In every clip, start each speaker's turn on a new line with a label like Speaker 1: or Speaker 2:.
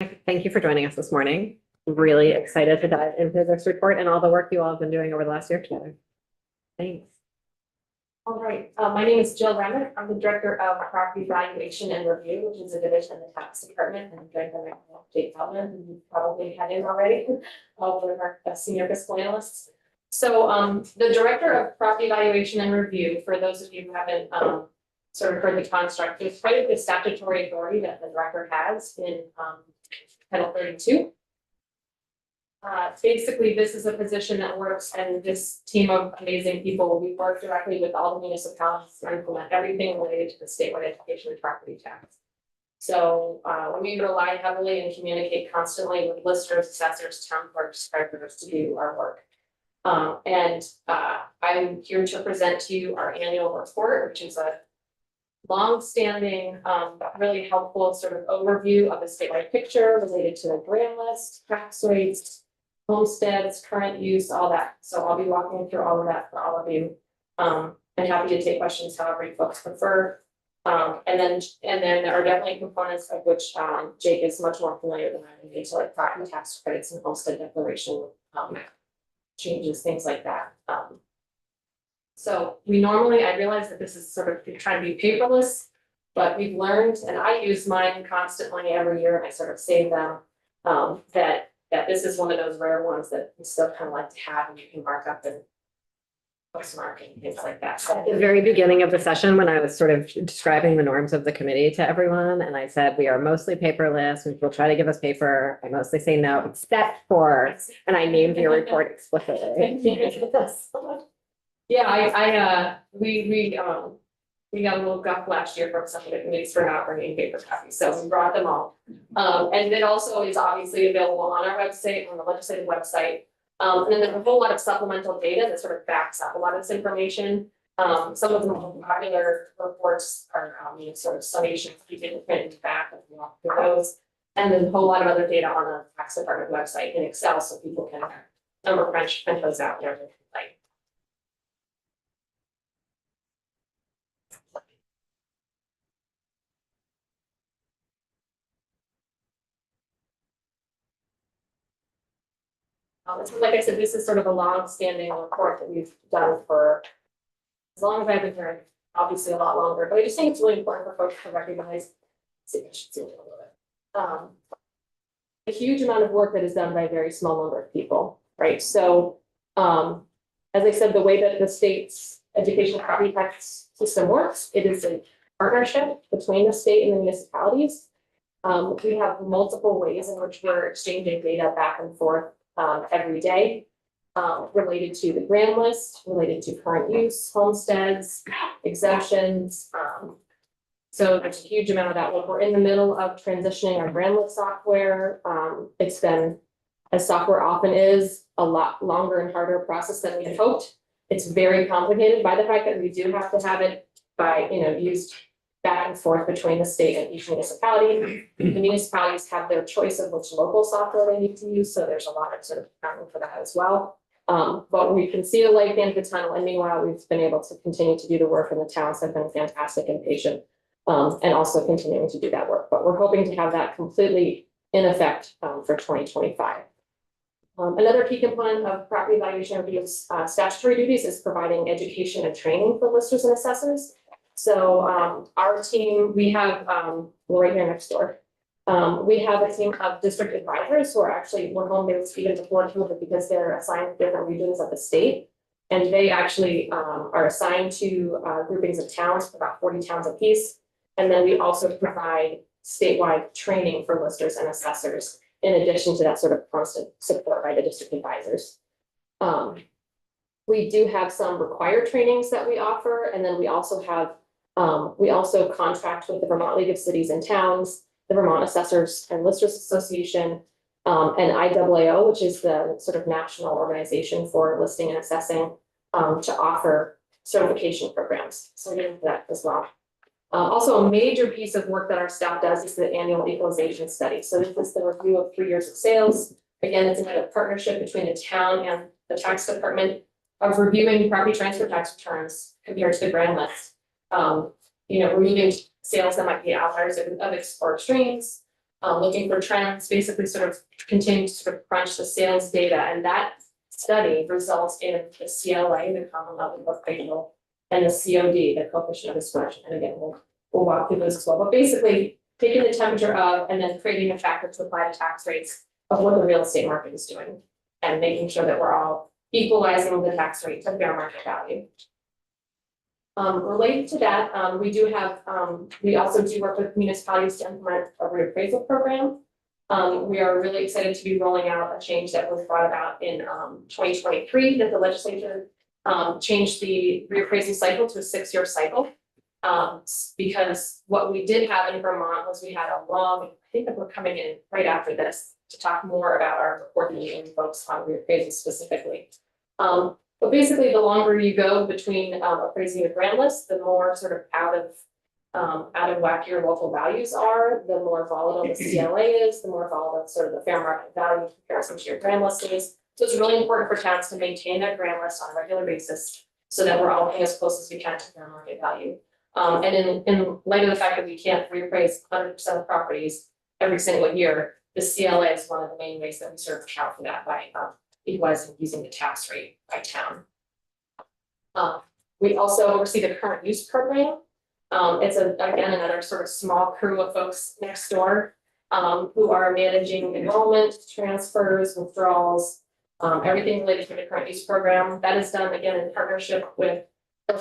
Speaker 1: Thank you for joining us this morning. Really excited to dive into this report and all the work you all have been doing over the last year together. Thanks.
Speaker 2: All right, my name is Jill Remick. I'm the Director of Property Valuation and Review, which is a division in the tax department, and I'm joined by Jake Feldman, who you probably had in already, one of our senior fiscal analysts. So the Director of Property Valuation and Review, for those of you who haven't sort of heard the construct, is quite a good statutory authority that the Director has in Title 32. Basically, this is a position that works, and this team of amazing people, we work directly with all the municipalities to implement everything related to the statewide education and property tax. So we rely heavily and communicate constantly with listers, assessors, town clerks, treasurers to do our work. I'm here to present to you our annual report, which is a long-standing, really helpful sort of overview of the statewide picture related to the grand list, tax rates, homesteads, current use, all that. So I'll be walking through all of that for all of you. And happy to take questions however you folks prefer. And then there are definitely components of which Jake is much more familiar than I am, so like property tax credits and homestead declaration changes, things like that. So we normally, I realize that this is sort of trying to be paperless, but we've learned, and I use mine constantly every year, and I sort of save them, that this is one of those rare ones that we still kind of like to have, and you can mark up and bookmark and things like that.
Speaker 1: At the very beginning of the session, when I was sort of describing the norms of the committee to everyone, and I said, we are mostly paperless, and people try to give us paper. I mostly say no, except for, and I named your report explicitly.
Speaker 2: Yeah, we got a little guff last year from some of the committees for not bringing paper copies, so we brought them all. And it also is obviously available on our website, on the legislative website. And then there's a whole lot of supplemental data that sort of backs up a lot of this information. Some of the more popular reports are sort of summations you can print and back and walk through those. And then a whole lot of other data on the tax department website in Excel, so people can print those out there. So like I said, this is sort of a long-standing report that we've done for as long as I've been here, obviously a lot longer, but I just think it's really important for folks to recognize. A huge amount of work that is done by a very small number of people, right? So as I said, the way that the state's educational property tax system works, it is a partnership between the state and the municipalities. We have multiple ways in which we're exchanging data back and forth every day, related to the grand list, related to current use, homesteads, exemptions. So there's a huge amount of that work. We're in the middle of transitioning our grand list software. It's been, as software often is, a lot longer and harder process than we had hoped. It's very complicated by the fact that we do have to have it used back and forth between the state and each municipality. The municipalities have their choice of which local software they need to use, so there's a lot of sort of accounting for that as well. But we can see the light at the end of the tunnel, and meanwhile, we've been able to continue to do the work, and the towns have been fantastic and patient, and also continuing to do that work. But we're hoping to have that completely in effect for 2025. Another key component of property evaluation review's statutory duties is providing education and training for listers and assessors. So our team, we have, we're right here next door. We have a team of district advisors who are actually, we're home-based even before COVID because they're assigned to different regions of the state. And they actually are assigned to groupings of towns, about 40 towns apiece. And then we also provide statewide training for listers and assessors, in addition to that sort of constant support by the district advisors. We do have some required trainings that we offer, and then we also have we also contract with the Vermont League of Cities and Towns, the Vermont Assessors and Listers Association, and IAAO, which is the sort of national organization for listing and assessing, to offer certification programs. So we have that as well. Also, a major piece of work that our staff does is the annual equalization study. So this is the review of 3 years of sales. Again, it's another partnership between the town and the tax department of reviewing property transfer tax returns compared to the grand list. Removing sales that might be outliers of or extremes, looking for trends, basically sort of continue to sort of crunch the sales data, and that study results in the CLA, the common level of appraisal, and the COD, the coefficient of dispersion. And again, we'll walk through those as well. But basically, taking the temperature of and then creating a factor to apply to tax rates of what the real estate market is doing, and making sure that we're all equalizing the tax rate to fair market value. Related to that, we do have, we also do work with municipalities to implement a reappraisal program. We are really excited to be rolling out a change that was brought about in 2023, that the legislature changed the reappraisal cycle to a 6-year cycle. Because what we did have in Vermont was we had a long, I think that we're coming in right after this to talk more about our reporting and folks on reappraisal specifically. But basically, the longer you go between appraising a grant list, the more sort of out of whack your local values are, the more volatile the CLA is, the more volatile sort of the fair market value in comparison to your grant list is. So it's really important for towns to maintain their grant list on a regular basis so that we're all paying as close as we can to fair market value. And in light of the fact that we can't reappraise 100% of properties every single year, the CLA is one of the main ways that we sort of account for that by equalizing using the tax rate by town. We also oversee the current use program. It's again another sort of small crew of folks next door who are managing enrollment, transfers, withdrawals, everything related to the current use program. That is done again in partnership with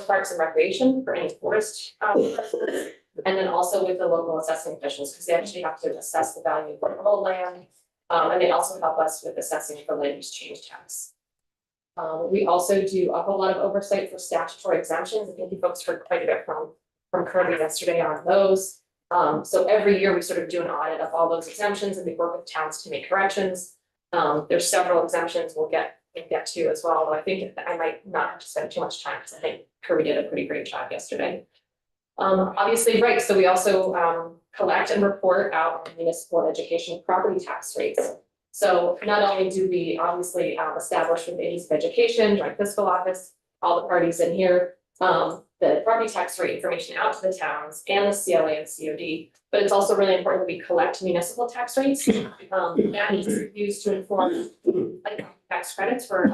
Speaker 2: Parks and Recreation for any forest purposes, and then also with the local assessing officials, because they actually have to assess the value of the whole land. And they also help us with assessing for land use change tax. We also do a whole lot of oversight for statutory exemptions. I think you folks heard quite a bit from Kirby yesterday on those. So every year we sort of do an audit of all those exemptions and we work with towns to make corrections. There's several exemptions we'll get to as well, though I think I might not have to spend too much time because I think Kirby did a pretty great job yesterday. Obviously, right, so we also collect and report out municipal and education property tax rates. So not only do we obviously establish with the Agency of Education, Joint Fiscal Office, all the parties in here, the property tax rate information out to the towns and the CLA and COD, but it's also really important that we collect municipal tax rates. That is used to inform like tax credits for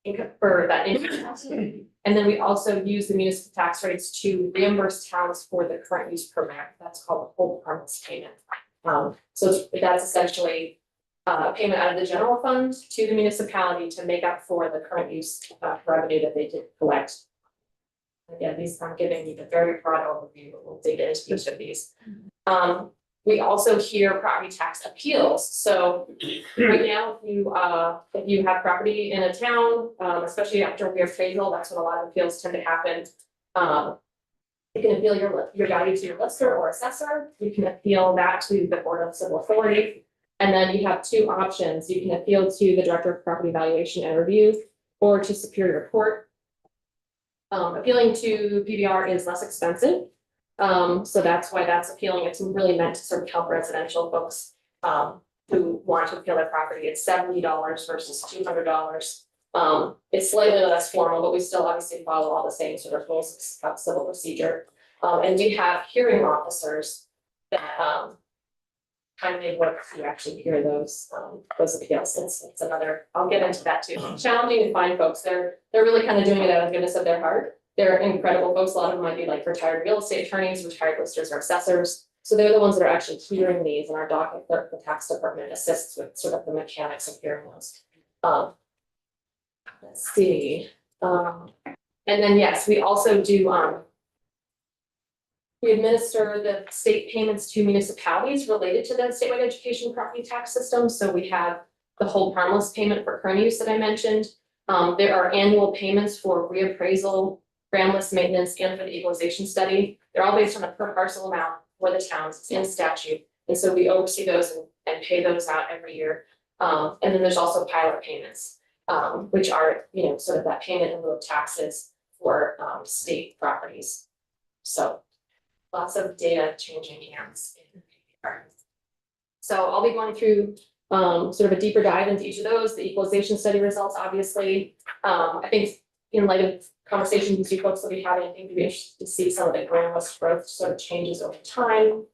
Speaker 2: income for that income tax. And then we also use the municipal tax rates to reimburse towns for the current use program. That's called the whole harmless payment. So that's essentially payment out of the general fund to the municipality to make up for the current use revenue that they did collect. Again, these I'm giving you the very broad overview, but we'll dig into each of these. We also hear property tax appeals. So right now, if you have property in a town, especially after reappraisal, that's when a lot of appeals tend to happen. You can appeal your value to your lister or assessor. You can appeal that to the Board of Civil Authority. And then you have two options. You can appeal to the Director of Property Valuation and Review or to Superior Court. Appealing to PVR is less expensive. So that's why that's appealing. It's really meant to sort of help residential folks who want to appeal their property. It's $70 versus $200. It's slightly less formal, but we still obviously follow all the same sort of rules of civil procedure. And we have hearing officers that kind of make work to actually hear those appeals. It's another, I'll get into that too. Challenging to find folks. They're really kind of doing it out of the goodness of their heart. They're incredible folks. A lot of them might be like retired real estate attorneys, retired listers or assessors. So they're the ones that are actually hearing these, and our docket clerk, the tax department, assists with sort of the mechanics of hearing those. Let's see. And then yes, we also do we administer the state payments to municipalities related to the statewide education property tax system. So we have the hold harmless payment for current use that I mentioned. There are annual payments for reappraisal, grant list maintenance, and for the equalization study. They're all based on a per parcel amount for the towns. It's in statute. And so we oversee those and pay those out every year. And then there's also pilot payments, which are, sort of that payment in lieu of taxes for state properties. So lots of data changing hands in PPR. So I'll be going through sort of a deeper dive into each of those, the equalization study results, obviously. I think in light of conversations with you folks that we have, I think we'd be interested to see some of the grant list growth sort of changes over time.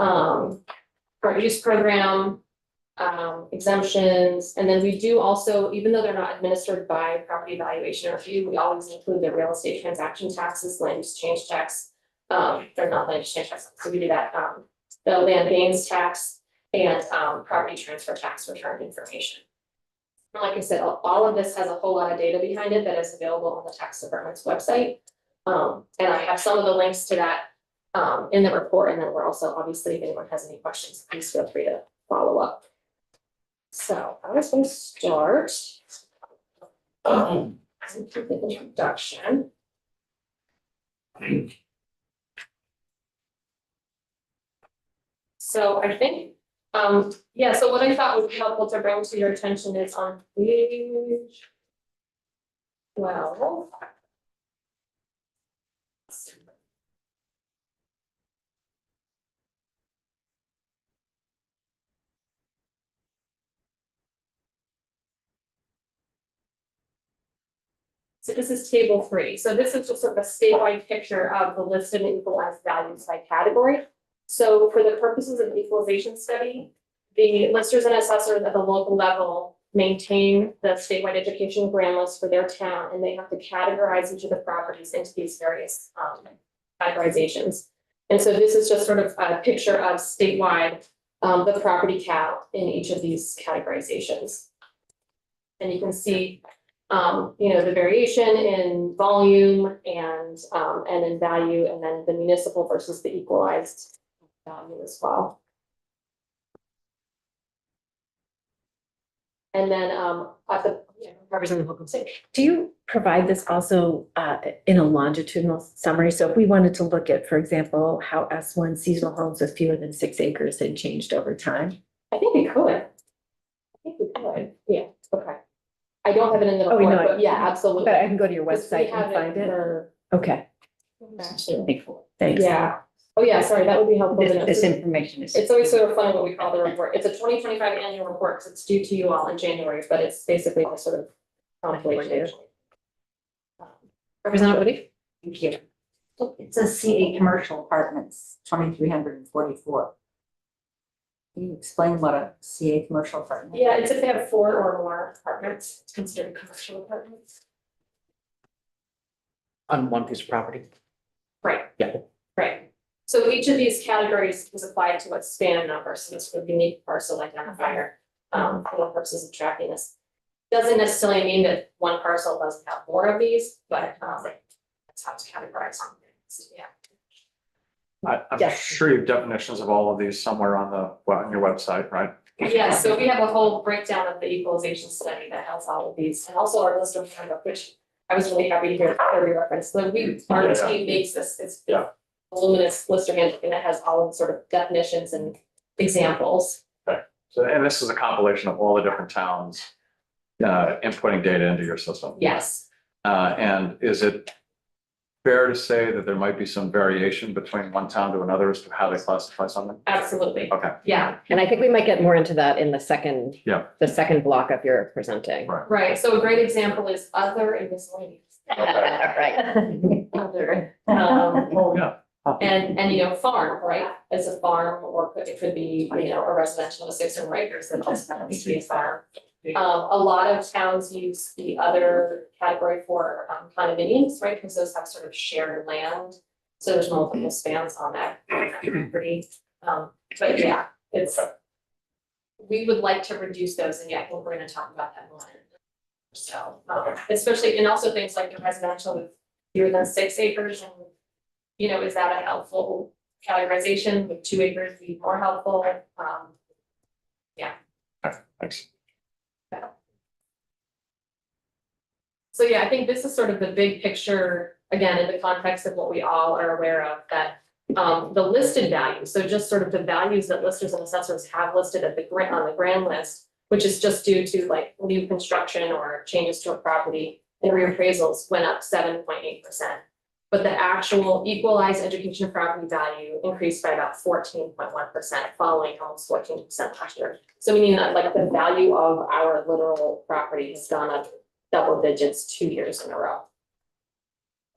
Speaker 2: current use program, exemptions, and then we do also, even though they're not administered by property valuation review, we always include the real estate transaction taxes, land use change tax. They're not land use change tax, so we do that, the land gains tax and, property transfer tax return information. And like I said, all of this has a whole lot of data behind it that is available on the tax department's website. And I have some of the links to that, in the report, and then we're also, obviously, if anyone has any questions, please feel free to follow up. So I was going to start. Into the introduction. So I think, yeah, so what I thought would be helpful to bring to your attention is on page 12. So this is table 3. So this is just sort of a statewide picture of the listed and equalized values by category. So for the purposes of the equalization study, the listers and assessors at the local level maintain the statewide education grand list for their town, and they have to categorize each of the properties into these various categorizations. And so this is just sort of a picture of statewide, the property count in each of these categorizations. And you can see the variation in volume and in value, and then the municipal versus the equalized value as well. And then at the Representative Holcomb.
Speaker 3: Do you provide this also in a longitudinal summary? So if we wanted to look at, for example, how S1 seasonal homes with fewer than 6 acres had changed over time?
Speaker 2: I think we could. Yeah, okay. I don't have it in the
Speaker 3: Oh,
Speaker 2: report,
Speaker 3: no,
Speaker 2: but yeah, absolutely.
Speaker 3: But I can go to your
Speaker 2: Because we
Speaker 3: website
Speaker 2: have
Speaker 3: and find it.
Speaker 2: for-
Speaker 3: Okay,
Speaker 2: Actually,
Speaker 3: thanks.
Speaker 2: yeah. Oh, yeah, sorry, that would be helpful to know.
Speaker 4: This information is.
Speaker 2: It's always sort of funny what we call the report. It's a 2025 annual report, because it's due to you all in January, but it's basically the sort of compilation.
Speaker 1: Representative Woody?
Speaker 4: Thank you. It says CA Commercial Apartments, 2,344. Can you explain what a CA Commercial Apartment?
Speaker 2: Yeah, it's if they have 4 or more apartments, it's considered commercial apartments.
Speaker 5: On one piece of property.
Speaker 2: Right.
Speaker 5: Yeah.
Speaker 2: Right. So each of these categories is applied to a span number, so it's a unique parcel identifier, for the purposes of tracking this. Doesn't necessarily mean that one parcel doesn't have more of these, but, that's how it's categorized. Yeah.
Speaker 6: I'm
Speaker 2: Yes.
Speaker 6: sure you have definitions of all of these somewhere on on your website, right?
Speaker 2: Yeah, so we have a whole breakdown of the equalization study that has all of these, and also our list of handbook, which I was really happy to hear every reference. So our
Speaker 6: Yeah.
Speaker 2: team makes this, it's
Speaker 6: Yeah.
Speaker 2: voluminous lister handbook, and it has all of the sort of definitions and examples.
Speaker 6: So, and this is a compilation of all the different towns inputting data into your system.
Speaker 2: Yes,
Speaker 6: And is it fair to say that there might be some variation between one town to another as to how they classify something?
Speaker 2: absolutely.
Speaker 6: Okay,
Speaker 2: Yeah,
Speaker 1: And I think we might get more into that in the second.
Speaker 6: Yeah.
Speaker 1: The second block of your presenting.
Speaker 6: right.
Speaker 2: right. So a great example is other and miscellaneous.
Speaker 1: Right.
Speaker 2: Other,
Speaker 6: Oh, yeah.
Speaker 2: and farm, right, as a farm, or it could be, a residential of 6 or more acres, that also happens to be a farm. A lot of towns use the other category for condominiums, right, because those have sort of shared land. So there's multiple spans on that property, but yeah, it's. We would like to reduce those, and yeah, we're gonna talk about that more. So, especially, and also things like the residential with fewer than 6 acres, and is that a helpful categorization? Would 2 acres be more helpful?
Speaker 6: Thanks.
Speaker 2: So yeah, I think this is sort of the big picture, again, in the context of what we all are aware of, that the listed values, so just sort of the values that listers and assessors have listed at on the grand list, which is just due to like new construction or changes to a property, and reappraisals went up 7.8%. But the actual equalized education property value increased by about 14.1%, following almost 14% last year. So meaning that like the value of our literal property has gone up double digits 2 years in a row.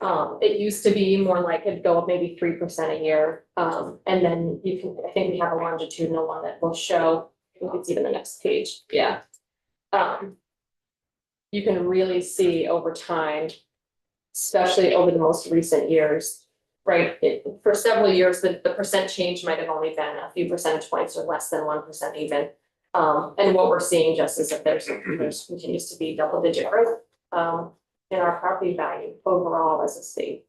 Speaker 2: It used to be more like it'd go up maybe 3% a year. And then you can, I think we have a longitudinal one that will show, I think it's even the next page, yeah. You can really see over time, especially over the most recent years, right? For several years, the percent change might have only been a few percentage points or less than 1% even. And what we're seeing just is that there's continues to be double-digit growth, in our property value overall as a state.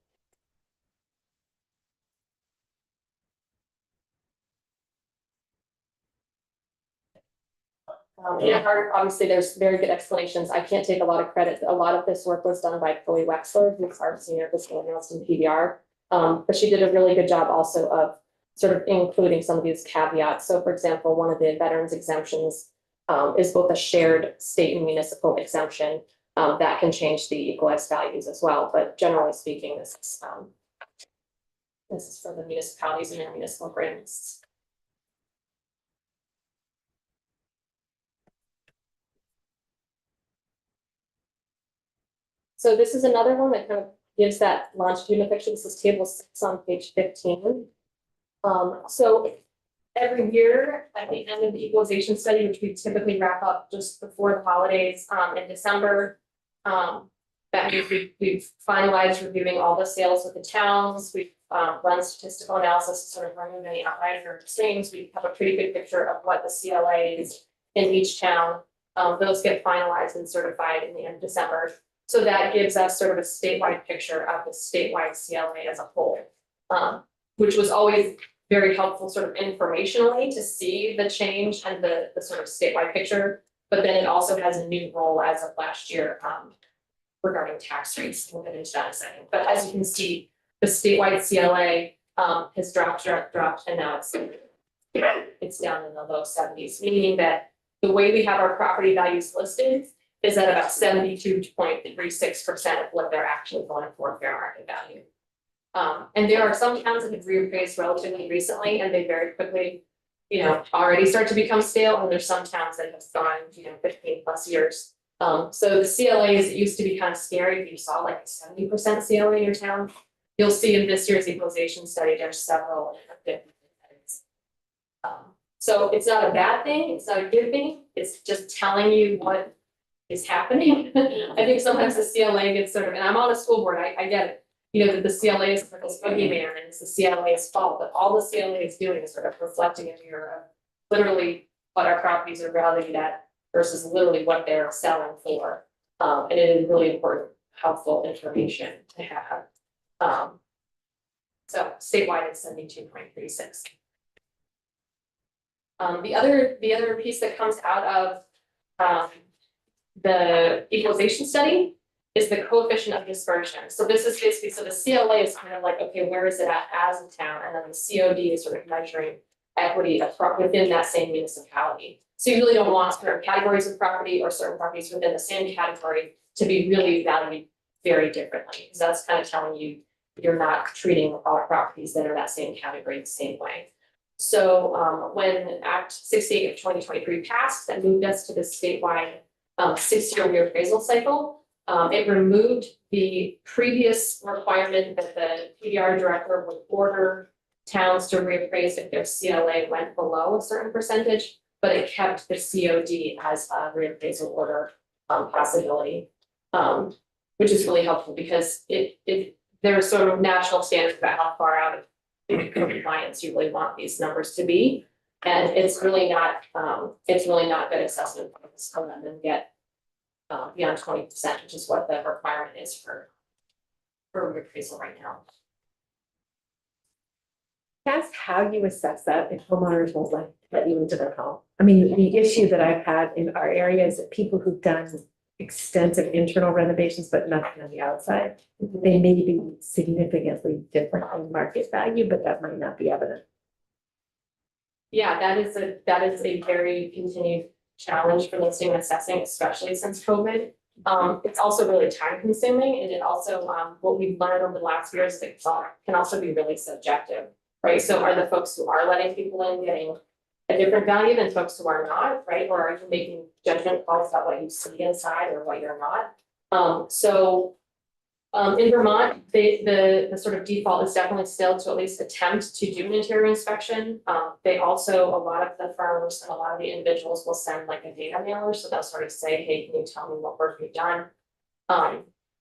Speaker 2: In our, obviously, there's very good explanations. I can't take a lot of credit. A lot of this work was done by Chloe Wexler, who's our senior fiscal analyst in PBR. But she did a really good job also of sort of including some of these caveats. So for example, one of the veterans exemptions is both a shared state and municipal exemption that can change the equalized values as well. But generally speaking, this is for the municipalities and their municipal grants. So this is another one that kind of gives that longitudinal picture. This is table 6 on page 15. So every year at the end of the equalization study, which we typically wrap up just before the holidays in December, that means we've finalized reviewing all the sales with the towns. We've run statistical analysis to sort of remove any outliers or things. We have a pretty good picture of what the CLA is in each town. Those get finalized and certified in the end of December. So that gives us sort of a statewide picture of the statewide CLA as a whole, which was always very helpful sort of informationally to see the change and the sort of statewide picture. But then it also has a new role as of last year regarding tax rates. We'll get into that in a second. But as you can see, the statewide CLA has dropped, and now it's down in the low 70s, meaning that the way we have our property values listed is at about 72.36% of what they're actually going for fair market value. And there are some towns that have reappraised relatively recently, and they very quickly, already start to become stale, and there's some towns that have gone, 15 plus years. So the CLAs, it used to be kind of scary if you saw like a 70% CLA in your town. You'll see in this year's equalization study, there's several different things. So it's not a bad thing, it's not a good thing, it's just telling you what is happening. I think sometimes the CLA gets sort of, and I'm on a school board, I get it. That the CLA is like this boogeyman and it's the CLA's fault, but all the CLA is doing is sort of reflecting a mirror of literally what our properties are valued at versus literally what they're selling for. And it is really important, helpful information to have. So statewide it's 72.36. The other piece that comes out of the equalization study is the coefficient of dispersion. So this is basically, so the CLA is kind of like, okay, where is it at as a town? And then the COD is sort of measuring equity within that same municipality. So you really don't want certain categories of property or certain properties within the same category to be really valued very differently. Because that's kind of telling you you're not treating all properties that are that same category the same way. So when Act 68 of 2023 passed, that moved us to the statewide 6-year reappraisal cycle. It removed the previous requirement that the PDR director would order towns to reappraise if their CLA went below a certain percentage, but it kept the COD as a reappraisal order possibility, which is really helpful because there are sort of national standards about how far out of compliance you really want these numbers to be, and it's really not good assessment for them and get beyond 20%, which is what the requirement is for reappraisal right now.
Speaker 3: That's how you assess that if homeowners won't let you into their home. I mean, the issue that I've had in our area is that people who've done extensive internal renovations, but nothing on the outside, they may be significantly different in market value, but that might not be evident.
Speaker 2: Yeah, that is a very continued challenge for listing and assessing, especially since COVID. It's also really time consuming, and it also, what we've learned over the last year is that it can also be really subjective, right? So are the folks who are letting people in getting a different value than folks who are not, right? Or are you making judgment calls about what you see inside or what you're not? So In Vermont, the sort of default is definitely still to at least attempt to do an interior inspection. They also, a lot of the firms and a lot of the individuals will send like a data mailer, so they'll sort of say, hey, can you tell me what work you've done?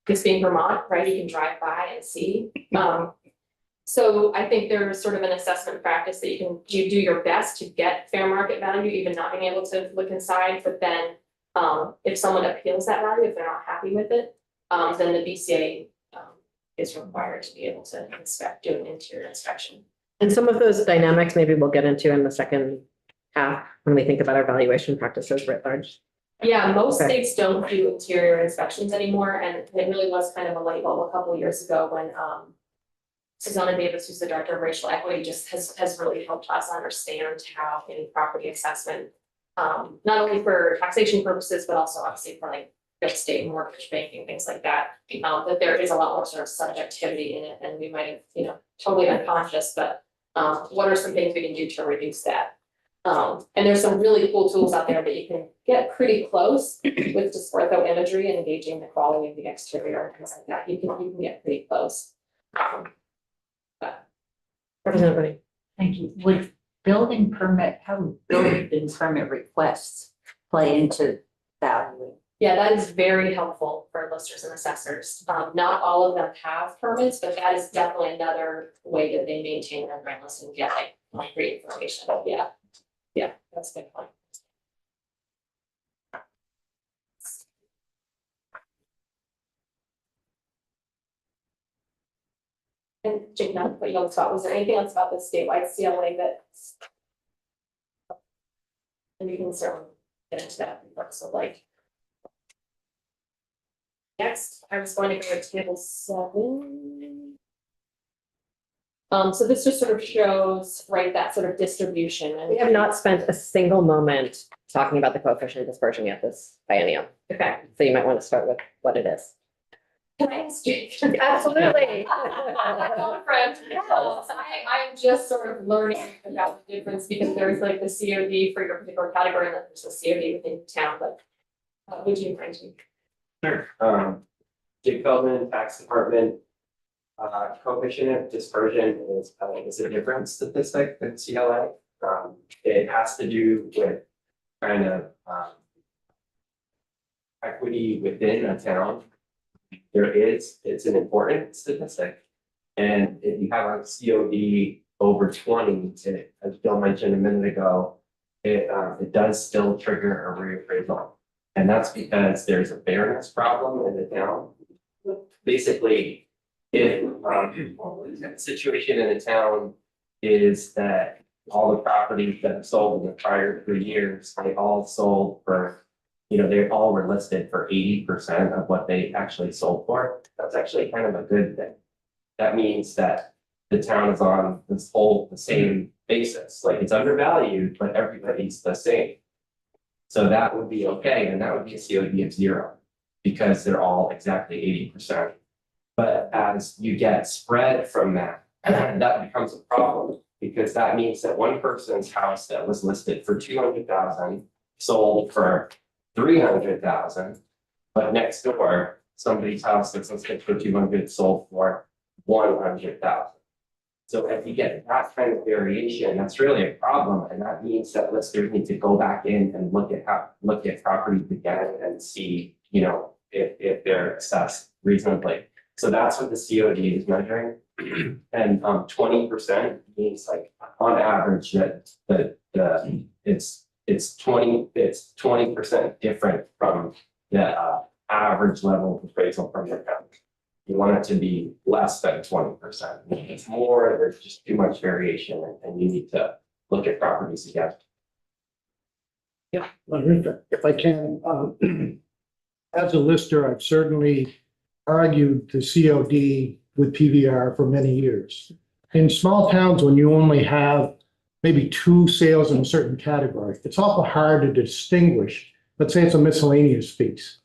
Speaker 2: This being Vermont, right, you can drive by and see. So I think there's sort of an assessment practice that you do your best to get fair market value, even not being able to look inside, but then if someone appeals that value, if they're not happy with it, then the BCA is required to be able to do an interior inspection.
Speaker 1: And some of those dynamics, maybe we'll get into in the second half when we think about our valuation practices writ large.
Speaker 2: Yeah, most
Speaker 1: Okay.
Speaker 2: states don't do interior inspections anymore, and it really was kind of a light bulb a couple of years ago when Susanna Davis, who's the director of racial equity, just has really helped us understand how in property assessment, not only for taxation purposes, but also obviously for like real estate mortgage banking, things like that. That there is a lot more sort of subjectivity in it, and we might have, totally unconscious, but what are some things we can do to reduce that? And there's some really cool tools out there that you can get pretty close with just ortho imagery and engaging the quality of the exterior and things like that. You can get pretty close.
Speaker 1: Representative Woody.
Speaker 4: Thank you. Would building permit, how would building permit requests play into valuing?
Speaker 2: Yeah, that is very helpful for listers and assessors. Not all of them have permits, but that is definitely another way that they maintain their rent list and get like great information. Yeah. Yeah, that's a good point. And Jake, not to put you on the spot, was there anything else about the statewide CLA that? And you can certainly get into that, so like. Next, I was going to go to table 7. So this just sort of shows, right, that sort of distribution and.
Speaker 1: We have not spent a single moment talking about the coefficient dispersion yet this biennium.
Speaker 2: Okay,
Speaker 1: So you might want to start with what it is.
Speaker 2: can I ask you?
Speaker 1: Absolutely.
Speaker 2: I'm just sort of learning about the difference because there's like the COD for your particular category and then there's a COD within town, but. Would you mind to?
Speaker 5: Sure. Jake Feldman, Tax Department. Coefficient of dispersion is a different statistic than CLA. It has to do with kind of equity within a town. It's an important statistic. And if you have a COD over 20, as Bill mentioned a minute ago, it does still trigger a reappraisal. And that's because there's a fairness problem in the town. Basically, if the situation in the town is that all the properties that have sold in the prior 3 years, they all sold for, they all were listed for 80% of what they actually sold for. That's actually kind of a good thing. That means that the town is on the same basis, like it's undervalued, but everybody's the same. So that would be okay, and that would be a COD of 0 because they're all exactly 80%. But as you get spread from that, that becomes a problem because that means that one person's house that was listed for 200,000 sold for 300,000, but next door, somebody's house that's listed for 200 sold for 100,000. So if you get that kind of variation, that's really a problem, and that means that listers need to go back in and look at properties again and see, if they're assessed reasonably. So that's what the COD is measuring, and 20% means like on average that it's 20% different from the average level of appraisal from the county. You want it to be less than 20%. If it's more, there's just too much variation and you need to look at properties again.
Speaker 7: Yeah, if I can, as a lister, I've certainly argued the COD with PVR for many years. In small towns, when you only have maybe 2 sales in a certain category, it's awful hard to distinguish. Let's say it's a miscellaneous piece.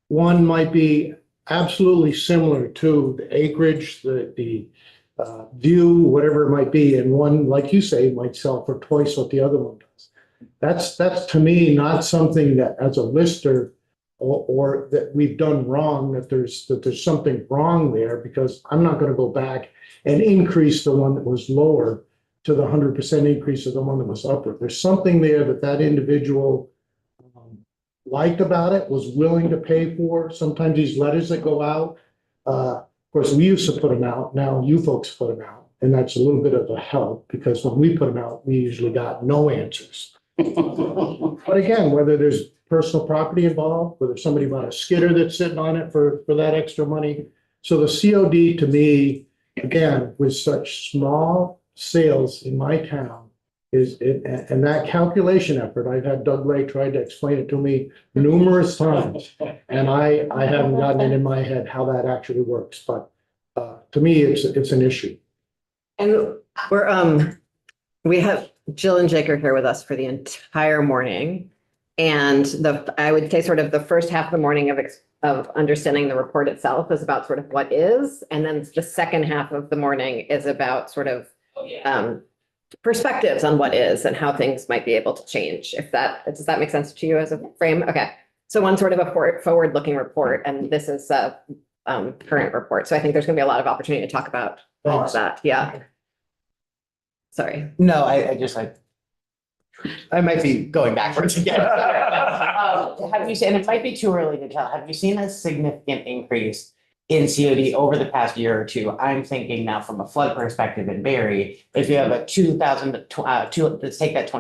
Speaker 7: One might be absolutely similar to the acreage, the view, whatever it might be, and one, like you say, might sell for twice what the other one does. That's to me not something that, as a lister, or that we've done wrong, that there's something wrong there, because I'm not gonna go back and increase the one that was lower to the 100% increase of the one that was upward. There's something there that that individual liked about it, was willing to pay for. Sometimes these letters that go out, of course, we used to put them out, now you folks put them out. And that's a little bit of a help, because when we put them out, we usually got no answers. But again, whether there's personal property involved, whether somebody bought a skidder that's sitting on it for that extra money. So the COD to me, again, with such small sales in my town, is it, and that calculation effort, I've had Doug Lay tried to explain it to me numerous times. And I haven't gotten it in my head how that actually works, but to me, it's an issue.
Speaker 1: And we have Jill and Jake are here with us for the entire morning. And I would say sort of the first half of the morning of understanding the report itself is about sort of what is. And then the second half of the morning is about sort of perspectives on what is and how things might be able to change. Does that make sense to you as a frame? Okay. So one sort of a forward-looking report, and this is a current report. So I think there's gonna be a lot of opportunity to talk about all of that. Yeah. Sorry.
Speaker 8: No, I might be going backwards again. Have you seen, and it might be too early to tell, have you seen a significant increase in COD over the past year or two? I'm thinking now from a flood perspective in Barry, if you have a let's take that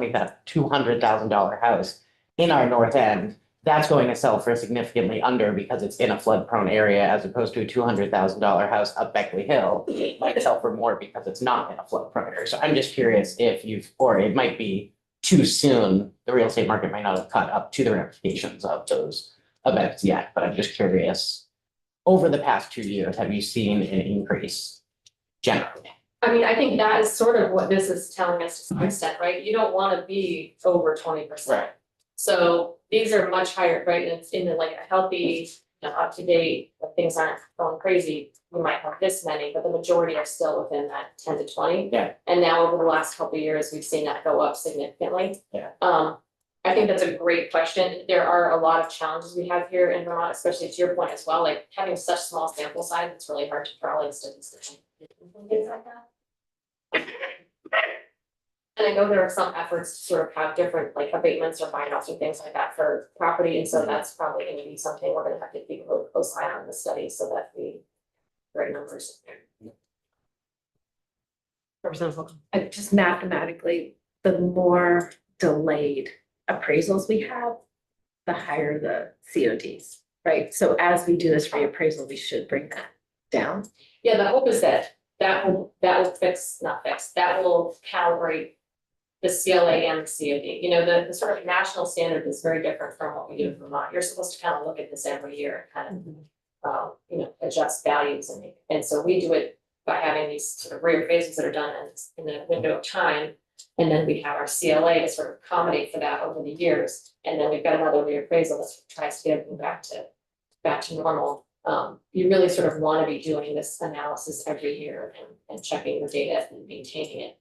Speaker 8: $200,000 house in our north end, that's going to sell for significantly under because it's in a flood prone area, as opposed to a $200,000 house up Beckley Hill. It might sell for more because it's not in a flood prone area. So I'm just curious if or it might be too soon. The real estate market might not have caught up to the ramifications of those events yet, but I'm just curious. Over the past 2 years, have you seen an increase generally?
Speaker 2: I mean, I think that is sort of what this is telling us to some extent, right? You don't want to be over 20%.
Speaker 8: Right.
Speaker 2: So these are much higher, right? And it's in like a healthy, up to date, if things aren't going crazy, we might have this many, but the majority are still within that 10 to 20.
Speaker 8: Yeah.
Speaker 2: And now over the last couple of years, we've seen that go up significantly.
Speaker 8: Yeah.
Speaker 2: I think that's a great question. There are a lot of challenges we have here in Vermont, especially to your point as well, like having such small sample size, it's really hard to draw like statistics. And things like that. And I know there are some efforts to sort of have different like abatements or buyouts or things like that for property, and so that's probably gonna be something we're gonna have to keep a really close eye on in the study so that we right numbers.
Speaker 1: Representative Holcomb.
Speaker 3: And just mathematically, the more delayed appraisals we have, the higher the CODs, right? So as we do this reappraisal, we should bring that down.
Speaker 2: Yeah, the hope is that that will fix, not fix, that will calibrate the CLA and the COD. You know, the sort of national standard is very different from what we do in Vermont. You're supposed to kind of look at this every year and kind of, adjust values and so we do it by having these sort of reappraisals that are done in the window of time. And then we have our CLA to sort of accommodate for that over the years. And then we've got another reappraisal that tries to get everything back to normal. You really sort of want to be doing this analysis every year and checking the data and maintaining it.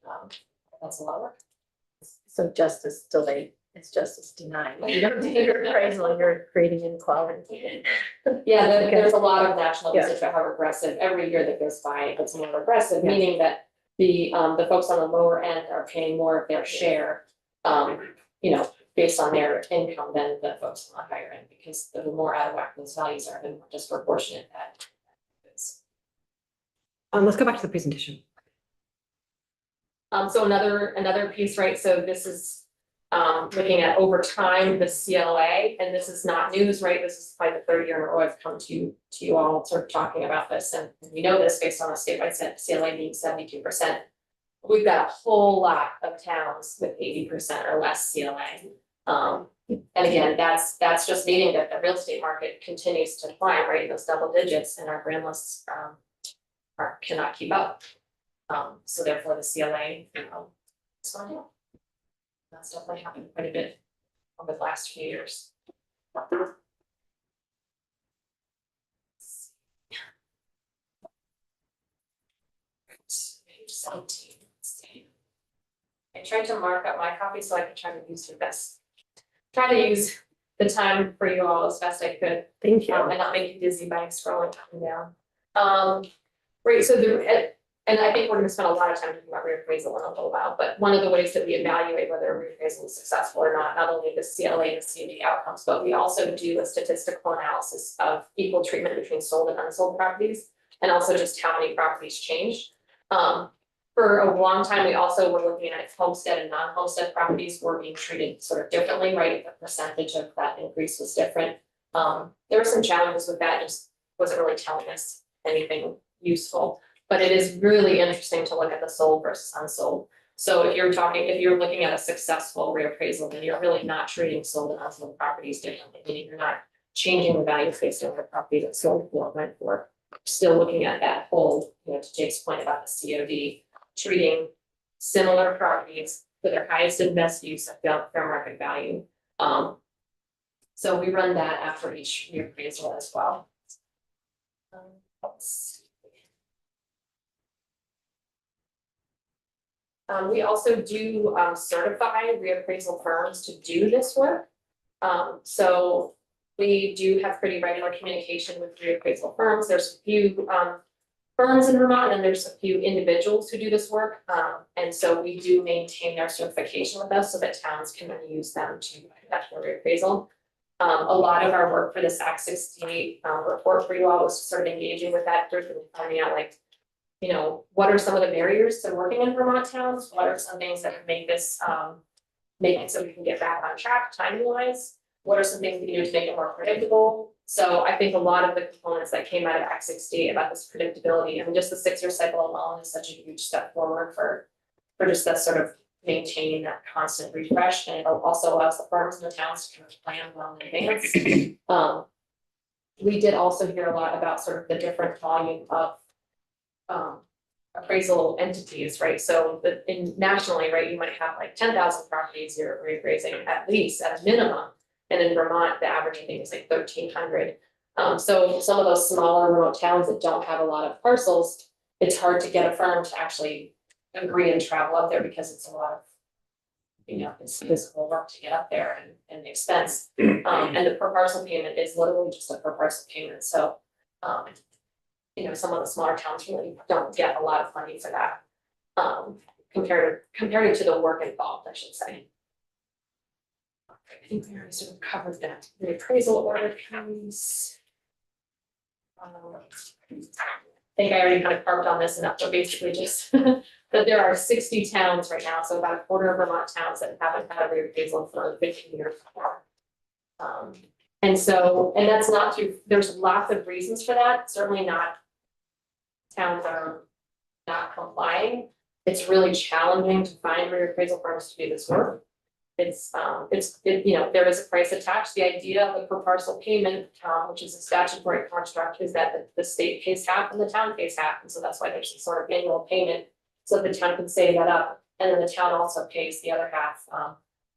Speaker 2: That's a lot of work.
Speaker 3: So justice delayed is justice denied. You don't do your appraisal, you're creating inequality.
Speaker 2: Yeah, there's a lot of national research about how regressive, every year that goes by, it gets more regressive,
Speaker 3: Yeah.
Speaker 2: meaning that the folks on the lower end are paying more of their share, based on their income than the folks on the higher end, because the more out of whack those values are, the more disproportionate that is.
Speaker 1: Let's go back to the presentation.
Speaker 2: So another piece, right, so this is looking at over time, the CLA, and this is not news, right? This is probably the third year in a row I've come to you all sort of talking about this, and we know this based on the statewide CLA being 72%. We've got a whole lot of towns with 80% or less CLA. And again, that's just meaning that the real estate market continues to climb, right, in those double digits, and our brand lists cannot keep up. So therefore the CLA, is going down. That's definitely happened quite a bit over the last few years. Page 17. Let's see. I tried to mark up my copy so I could try to use your best. Try to use the time for you all as best I could.
Speaker 1: Thank
Speaker 2: And not make you dizzy by scrolling up and down. Right, so and I think we're gonna spend a lot of time talking about reappraisal in a little while, but one of the ways that we evaluate whether a reappraisal is successful or not only the CLA and CUD outcomes, but we also do a statistical analysis of equal treatment between sold and unsold properties, and also just how many properties changed. For a long time, we also were looking at homestead and non-homestead properties were being treated sort of differently, right? The percentage of that increase was different. There were some challenges with that, just wasn't really telling us anything useful. But it is really interesting to look at the sold versus unsold. So if you're looking at a successful reappraisal, then you're really not treating sold and unsold properties differently, meaning you're not changing the value based on the property that's sold for or rent for. Still looking at that whole, to Jake's point about the COD, treating similar properties for their highest and best use of fair market value. So we run that after each reappraisal as well. Let's see. We also do certify reappraisal firms to do this work. So we do have pretty regular communication with reappraisal firms. There's a few firms in Vermont and there's a few individuals who do this work. And so we do maintain their certification with us so that towns can then use them to conduct their reappraisal. A lot of our work for this Act 68 report for you all was sort of engaging with that group and finding out what are some of the barriers to working in Vermont towns? What are some things that would make this, make it so we can get back on track timing wise? What are some things we can do to make it more predictable? So I think a lot of the components that came out of Act 68 about this predictability, I mean, just the 6-year cycle alone is such a huge step forward for just that sort of maintaining that constant refresh. And it also allows the firms and the towns to kind of plan well in advance. We did also hear a lot about sort of the different volume of appraisal entities, right? So nationally, right, you might have like 10,000 properties you're reappraising at least at a minimum. And in Vermont, the average I think is like 1,300. So some of those smaller remote towns that don't have a lot of parcels, it's hard to get a firm to actually agree and travel up there because it's a lot of, it's physical work to get up there and the expense. And the per parcel payment is literally just a per parcel payment. So some of the smaller towns really don't get a lot of money for that. Compared to the work involved, I should say. I think we already sort of covered that. The appraisal order piece. I think I already kind of carved on this enough, but basically just that there are 60 towns right now, so about a quarter of Vermont towns that haven't had a reappraisal for 15 years before. And that's not true. There's lots of reasons for that. Certainly not towns are not complying. It's really challenging to find reappraisal firms to do this work. There is a price attached. The idea of the per parcel payment, which is a statutory construct, is that the state pays half and the town pays half. And so that's why there's some sort of annual payment. So the town can save that up. And then the town also pays the other half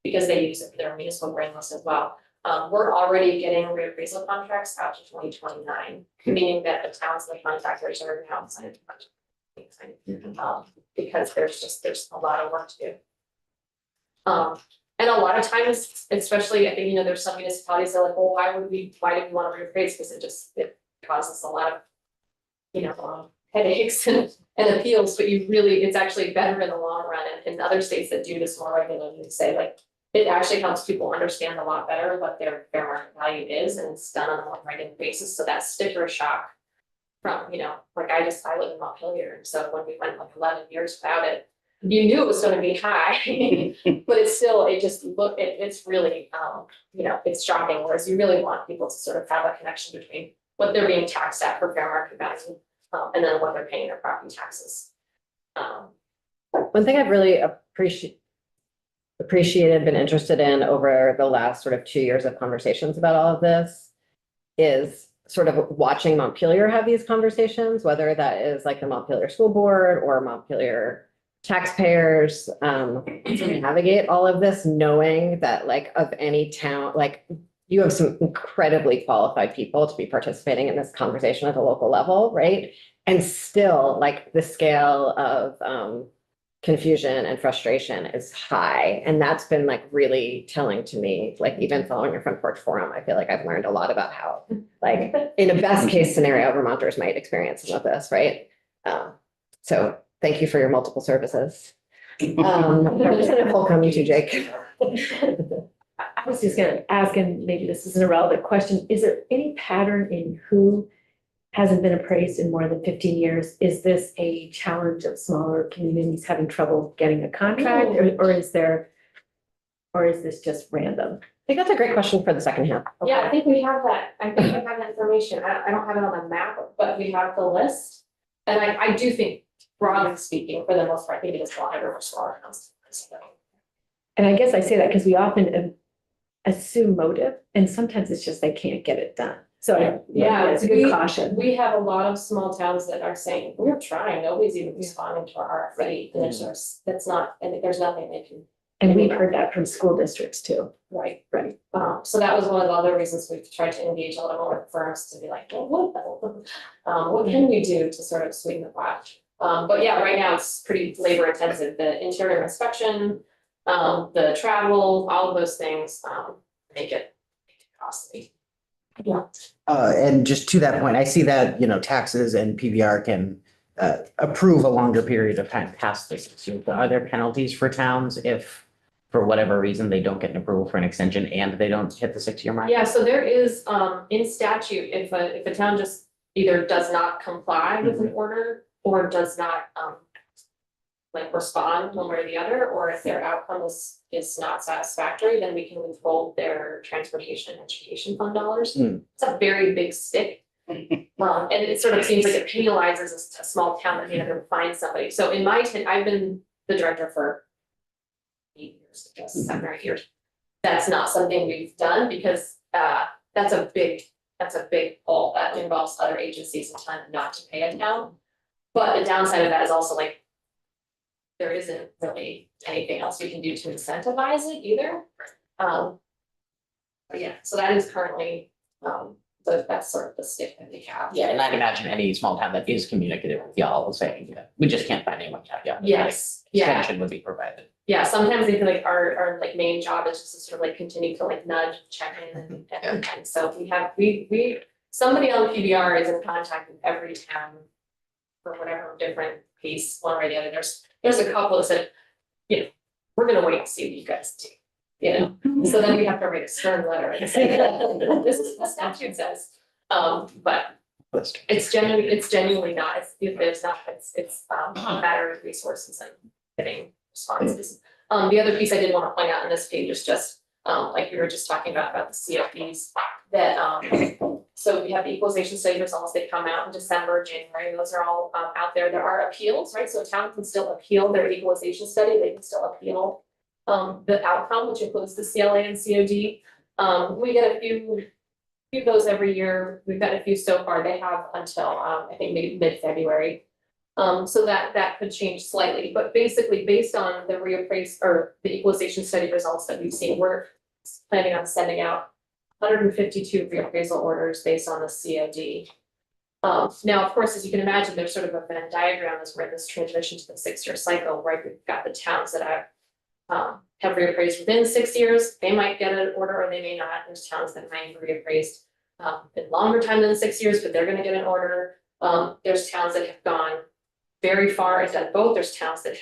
Speaker 2: because they use it for their municipal brand list as well. We're already getting reappraisal contracts out to 2029, meaning that the towns and the contractors are now signing because there's a lot of work to do. And a lot of times, especially, I think, there's some municipalities that are like, well, why do we want to reappraise? Because it causes a lot of, headaches and appeals, but it's actually better in the long run. And in other states that do this more regularly, say like, it actually helps people understand a lot better what their fair market value is, and it's done on a more regular basis. So that sticker shock from, like I live in Montpelier, and so when we went like 11 years without it, you knew it was going to be high, but it's really, it's shocking. Whereas you really want people to sort of have a connection between what they're being taxed at for fair market value, and then what they're paying their property taxes.
Speaker 1: One thing I've really appreciated, been interested in over the last sort of 2 years of conversations about all of this is sort of watching Montpelier have these conversations, whether that is like the Montpelier School Board or Montpelier taxpayers, to navigate all of this, knowing that like of any town, like you have some incredibly qualified people to be participating in this conversation at the local level, right? And still like the scale of confusion and frustration is high. And that's been like really telling to me, like even following your front porch forum, I feel like I've learned a lot about how, like, in a best case scenario, Vermonters might experience some of this, right? So thank you for your multiple services. Representative Holcomb, you too, Jake.
Speaker 3: I was just gonna ask, and maybe this is an irrelevant question, is there any pattern in who hasn't been appraised in more than 15 years? Is this a challenge of smaller communities having trouble getting a contract, or is this just random?
Speaker 1: I think that's a great question for the second half.
Speaker 2: Yeah, I think we have that. I think we have that information. I don't have it on the map, but we have the list. And I do think, broadly speaking, for the most part, I think it is wider for smaller towns.
Speaker 3: And I guess I say that because we often assume motive, and sometimes it's just they can't get it done. So
Speaker 2: Yeah,
Speaker 3: it's a good caution.
Speaker 2: We have a lot of small towns that are saying, we're trying, nobody's even responding to our RFP. And that's not, and there's nothing they can,
Speaker 3: And we've heard that from school districts too.
Speaker 2: right?
Speaker 3: Right.
Speaker 2: So that was one of the other reasons we've tried to engage a little more with firms to be like, well, what can we do to sort of sweeten the pot? But yeah, right now it's pretty labor intensive, the interior inspection, the travel, all of those things, make it costly. Yeah.
Speaker 8: And just to that point, I see that, taxes and PVR can approve a longer period of time past the 6 years. But are there penalties for towns if, for whatever reason, they don't get an approval for an extension and they don't hit the 6 year mark?
Speaker 2: Yeah, so there is, in statute, if a town just either does not comply with an order or does not, like respond one way or the other, or if their outcome is not satisfactory, then we can withhold their transportation and education fund dollars. It's a very big stick. And it sort of seems like it penalizes a small town that may never find somebody. So in my I've been the director for 8 years, I guess, 7 or 8 years. That's not something we've done because that's a big pull that involves other agencies and time not to pay a town. But the downside of that is also like there isn't really anything else we can do to incentivize it either. But yeah, so that is currently that's sort of the stick that we have.
Speaker 8: Yeah, and I'd imagine any small town that is communicative with y'all saying, we just can't find anyone yet.
Speaker 2: Yes, yeah.
Speaker 8: Extension would be provided.
Speaker 2: Yeah, sometimes they feel like our like main job is just to sort of like continue to like nudge, check in and so we somebody on PBR is in contact with every town for whatever different piece, one way or the other. There's a couple that said, we're gonna wait and see what you guys do. So then we have to write a stern letter and say, this is what the statute says. But it's genuinely not, it's a matter of resources and getting responses. The other piece I did want to point out on this page is just, like we were just talking about the CFPs, that, so we have the equalization study results, they come out in December, January, those are all out there. There are appeals, right? So a town can still appeal their equalization study, they can still appeal the outcome, which includes the CLA and COD. We get a few of those every year. We've got a few so far. They have until I think maybe mid-February. So that could change slightly, but basically based on the reappraise or the equalization study results that we've seen, we're planning on sending out 152 reappraisal orders based on the COD. Now, of course, as you can imagine, there's sort of a Venn diagram as we're in this transition to the 6-year cycle, right? We've got the towns that have reappraised within 6 years, they might get an order or they may not. There's towns that might have reappraised in longer time than 6 years, but they're gonna get an order. There's towns that have gone very far and done both. There's towns that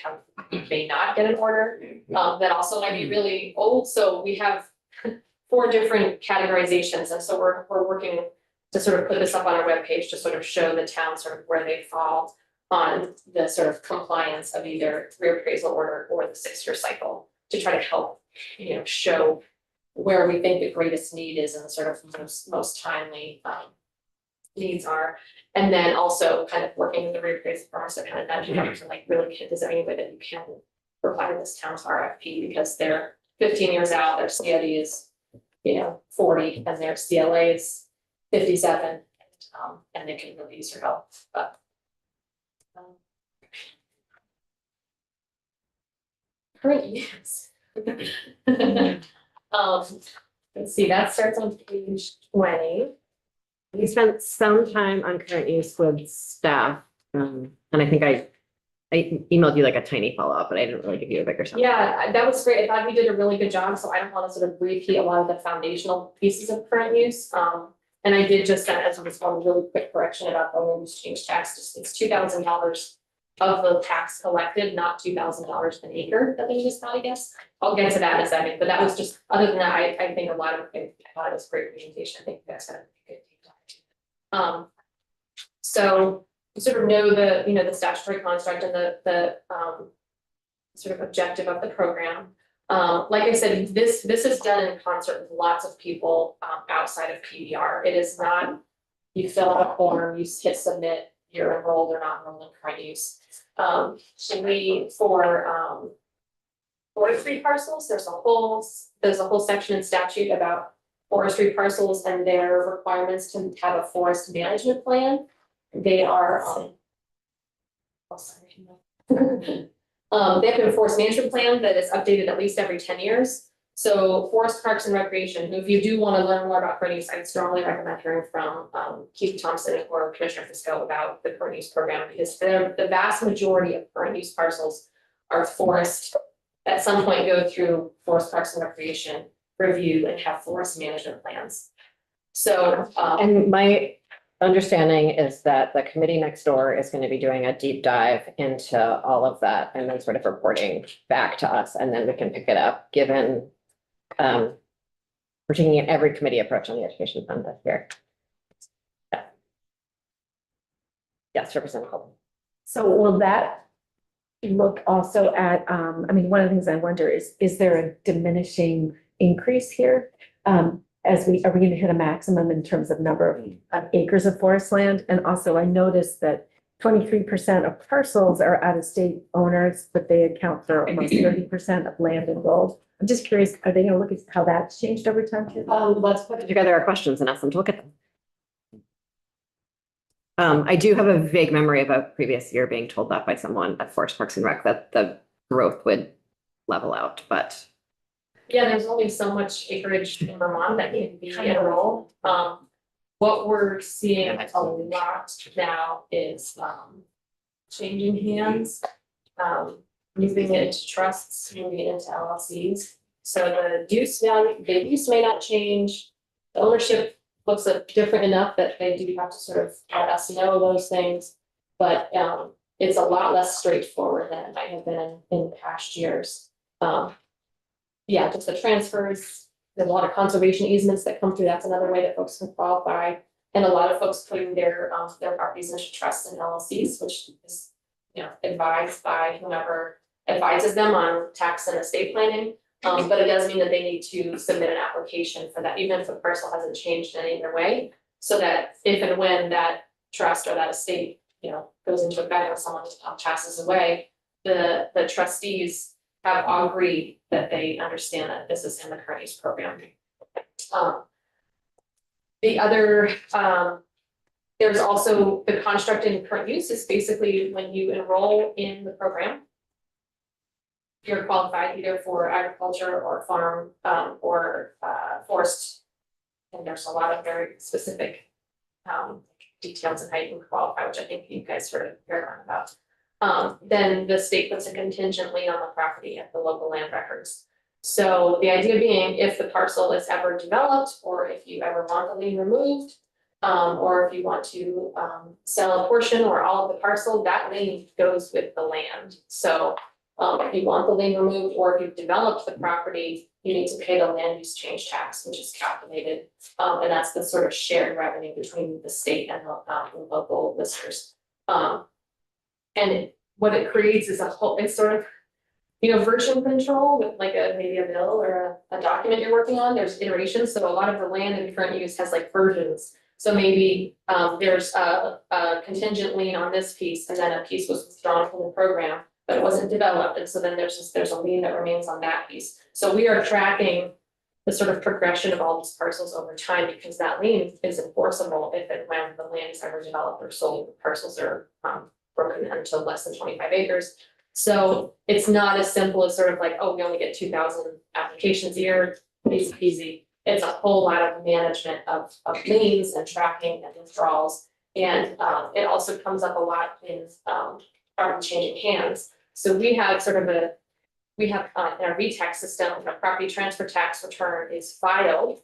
Speaker 2: may not get an order, that also might be really old. So we have 4 different categorizations. And so we're working to sort of put this up on our webpage to sort of show the towns sort of where they fall on the sort of compliance of either reappraisal order or the 6-year cycle to try to help, show where we think the greatest need is and the sort of most timely needs are. And then also kind of working with the reappraisal firms to kind of nudge them to like really, is there any way that you can provide this town's RFP because they're 15 years out, their COD is 40 and their CLA is 57, and they can really use your help. But current use. Let's see, that starts on page 20.
Speaker 1: We spent some time on current use with staff, and I think I I emailed you like a tiny follow-up, but I didn't really give you a bigger summary.
Speaker 2: Yeah, that was great. I thought we did a really good job, so I don't want to sort of repeat a lot of the foundational pieces of current use. And I did just send as one really quick correction about the land use change tax. It's $2,000 of the tax collected, not $2,000 an acre that they just thought, I guess. I'll get to that in a second, but that was just, other than that, I think a lot of, I thought it was a great presentation. I think you guys had a good deep dive. So you sort of know the, you know, the statutory construct and the sort of objective of the program. Like I said, this is done in concert with lots of people outside of PBR. It is not, you fill out a form, you hit submit, you're enrolled or not enrolled in current use. So we, for forestry parcels, there's a whole section in statute about forestry parcels and their requirements to have a forest management plan. They are, they have a forest management plan that is updated at least every 10 years. So Forest Parks and Recreation, if you do want to learn more about current use, I strongly recommend hearing from Keith Thompson or Commissioner Fisco about the current use program, because the vast majority of current use parcels are forest, at some point go through Forest Parks and Recreation review and have forest management plans. So,
Speaker 1: And my understanding is that the committee next door is going to be doing a deep dive into all of that and then sort of reporting back to us, and then we can pick it up, given we're taking an every committee approach on the education fund this year. Yeah. Yes, Representative Holden.
Speaker 3: So will that look also at, I mean, one of the things I wonder is there a diminishing increase here? Are we going to hit a maximum in terms of number of acres of forest land? And also I noticed that 23% of parcels are out of state owners, but they account for almost 30% of land enrolled. I'm just curious, are they gonna look at how that's changed over time too?
Speaker 1: Let's put together our questions and ask them to look at them. I do have a vague memory of a previous year being told that by someone at Forest Parks and Rec that the growth would level out, but
Speaker 2: yeah, there's only so much acreage in Vermont that can be enrolled. What we're seeing a lot now is changing hands, moving it into trusts, moving it into LLCs. So the use may not change. The ownership looks different enough that they do have to sort of let us know those things. But it's a lot less straightforward than it might have been in past years. Yeah, just the transfers, there's a lot of conservation easements that come through. That's another way that folks can qualify. And a lot of folks putting their properties into trusts and LLCs, which is, you know, advised by whomever advises them on tax and estate planning. But it does mean that they need to submit an application for that, even if the parcel hasn't changed in any other way. So that if and when that trust or that estate, you know, goes into effect or someone passes away, the trustees have agreed that they understand that this is in the current use program. The other, there's also the construct in current use is basically when you enroll in the program, you're qualified either for agriculture or farm or forest. And there's a lot of very specific details in how you can qualify, which I think you guys heard about. Then the state puts a contingent lien on the property at the local land records. So the idea being, if the parcel is ever developed, or if you ever want the lien removed, or if you want to sell a portion or all of the parcel, that lien goes with the land. So if you want the lien removed, or if you've developed the property, you need to pay the land use change tax, which is calculated. And that's the sort of shared revenue between the state and the local listers. And what it creates is it's sort of, you know, version control with like maybe a bill or a document you're working on. There's iterations. So a lot of the land in current use has like versions. So maybe there's a contingent lien on this piece, and then a piece was withdrawn from the program, but it wasn't developed. And so then there's a lien that remains on that piece. So we are tracking the sort of progression of all these parcels over time, because that lien is enforceable if and when the land is ever developed or sold. The parcels are broken into less than 25 acres. So it's not as simple as sort of like, oh, we only get 2,000 applications a year, easy peasy. It's a whole lot of management of liens and tracking and withdrawals. And it also comes up a lot in are changing hands. So we have sort of we have in our VTAX system, when a property transfer tax return is filed,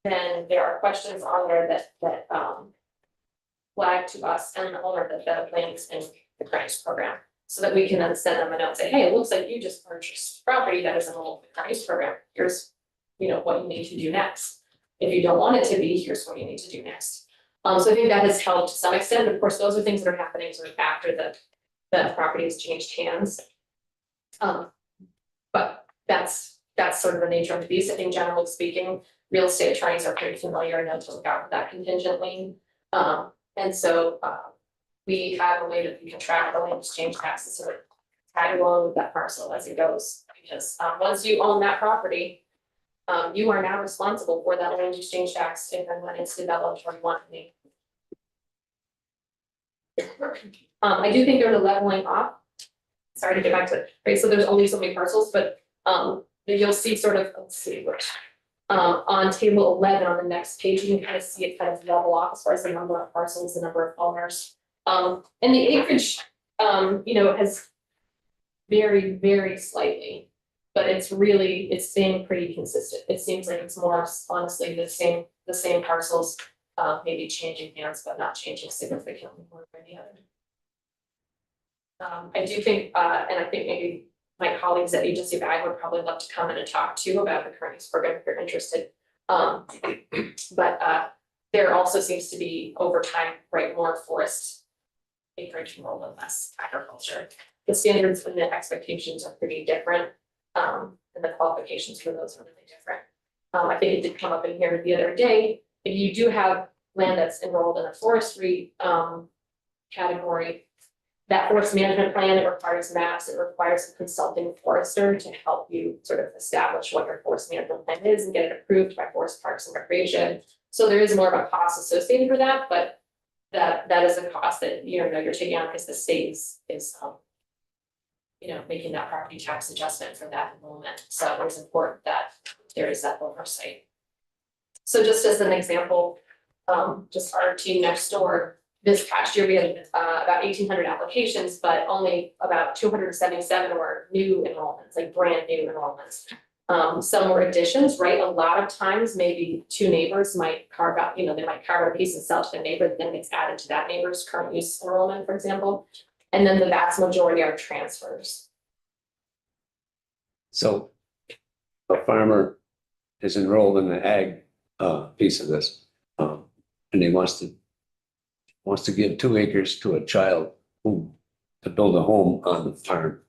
Speaker 2: then there are questions on there that flag to us and the owner that the land is in the Crannies program. So that we can then send them a note, and say, hey, it looks like you just purchased property that is enrolled in the Crannies program. Here's, what you need to do next. If you don't want it to be, here's what you need to do next. So I think that has helped to some extent. Of course, those are things that are happening sort of after the property has changed hands. But that's sort of the nature of the beast. I think generally speaking, real estate attorneys are pretty familiar and know to look out for that contingent lien. And so we have a way that we can track the land exchange taxes sort of tag along with that parcel as it goes. Because once you own that property, you are now responsible for that land exchange tax if and when it's developed or you want to be. I do think there's a leveling off. Sorry to get back to it, right? So there's only so many parcels, but you'll see sort of, let's see which. On table 11 on the next page, you can kind of see it kind of level off as far as the number of parcels, the number of owners. And the acreage, has varied very slightly, but it's staying pretty consistent. It seems like it's more honestly the same parcels, maybe changing hands, but not changing significantly one or the other. I do think, and I think maybe my colleagues at Agency Ag would probably love to come in and talk too about the Crannies program if you're interested. But there also seems to be over time, right, more forest acreage enrolled and less agriculture. The standards and the expectations are pretty different, and the qualifications for those are really different. I think it did come up in here the other day. If you do have land that's enrolled in a forestry category, that forest management plan, it requires maps, it requires a consulting forester to help you sort of establish what your forest management plan is and get it approved by Forest Parks and Recreation. So there is more of a cost associated with that, but that is a cost that you're taking on because the state is making that property tax adjustment for that enrollment. So it's important that there is that oversight. So just as an example, just our team next door, this past year we had about 1,800 applications, but only about 277 were new enrollments, like brand new enrollments. Some were additions, right? A lot of times, maybe two neighbors might carve out, they might carve out a piece and sell to their neighbor, then it's added to that neighbor's current use enrollment, for example. And then the vast majority are transfers.
Speaker 9: So a farmer is enrolled in the ag piece of this, and he wants to give 2 acres to a child to build a home on the farm.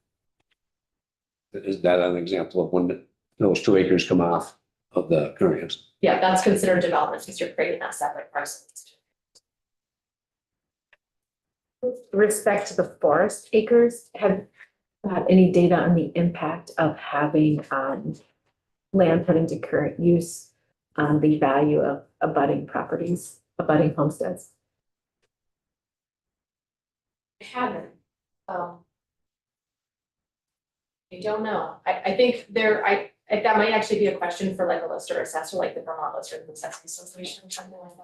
Speaker 9: Is that an example of when those 2 acres come off of the current use?
Speaker 2: Yeah, that's considered development because you're creating that separate parcel.
Speaker 3: With respect to the forest acres, have you had any data on the impact of having land put into current use on the value of abutting properties, abutting homesteads?
Speaker 2: I haven't. I don't know. I think that might actually be a question for like a lister assessor, like the Vermont Lister and Assessment Association or something like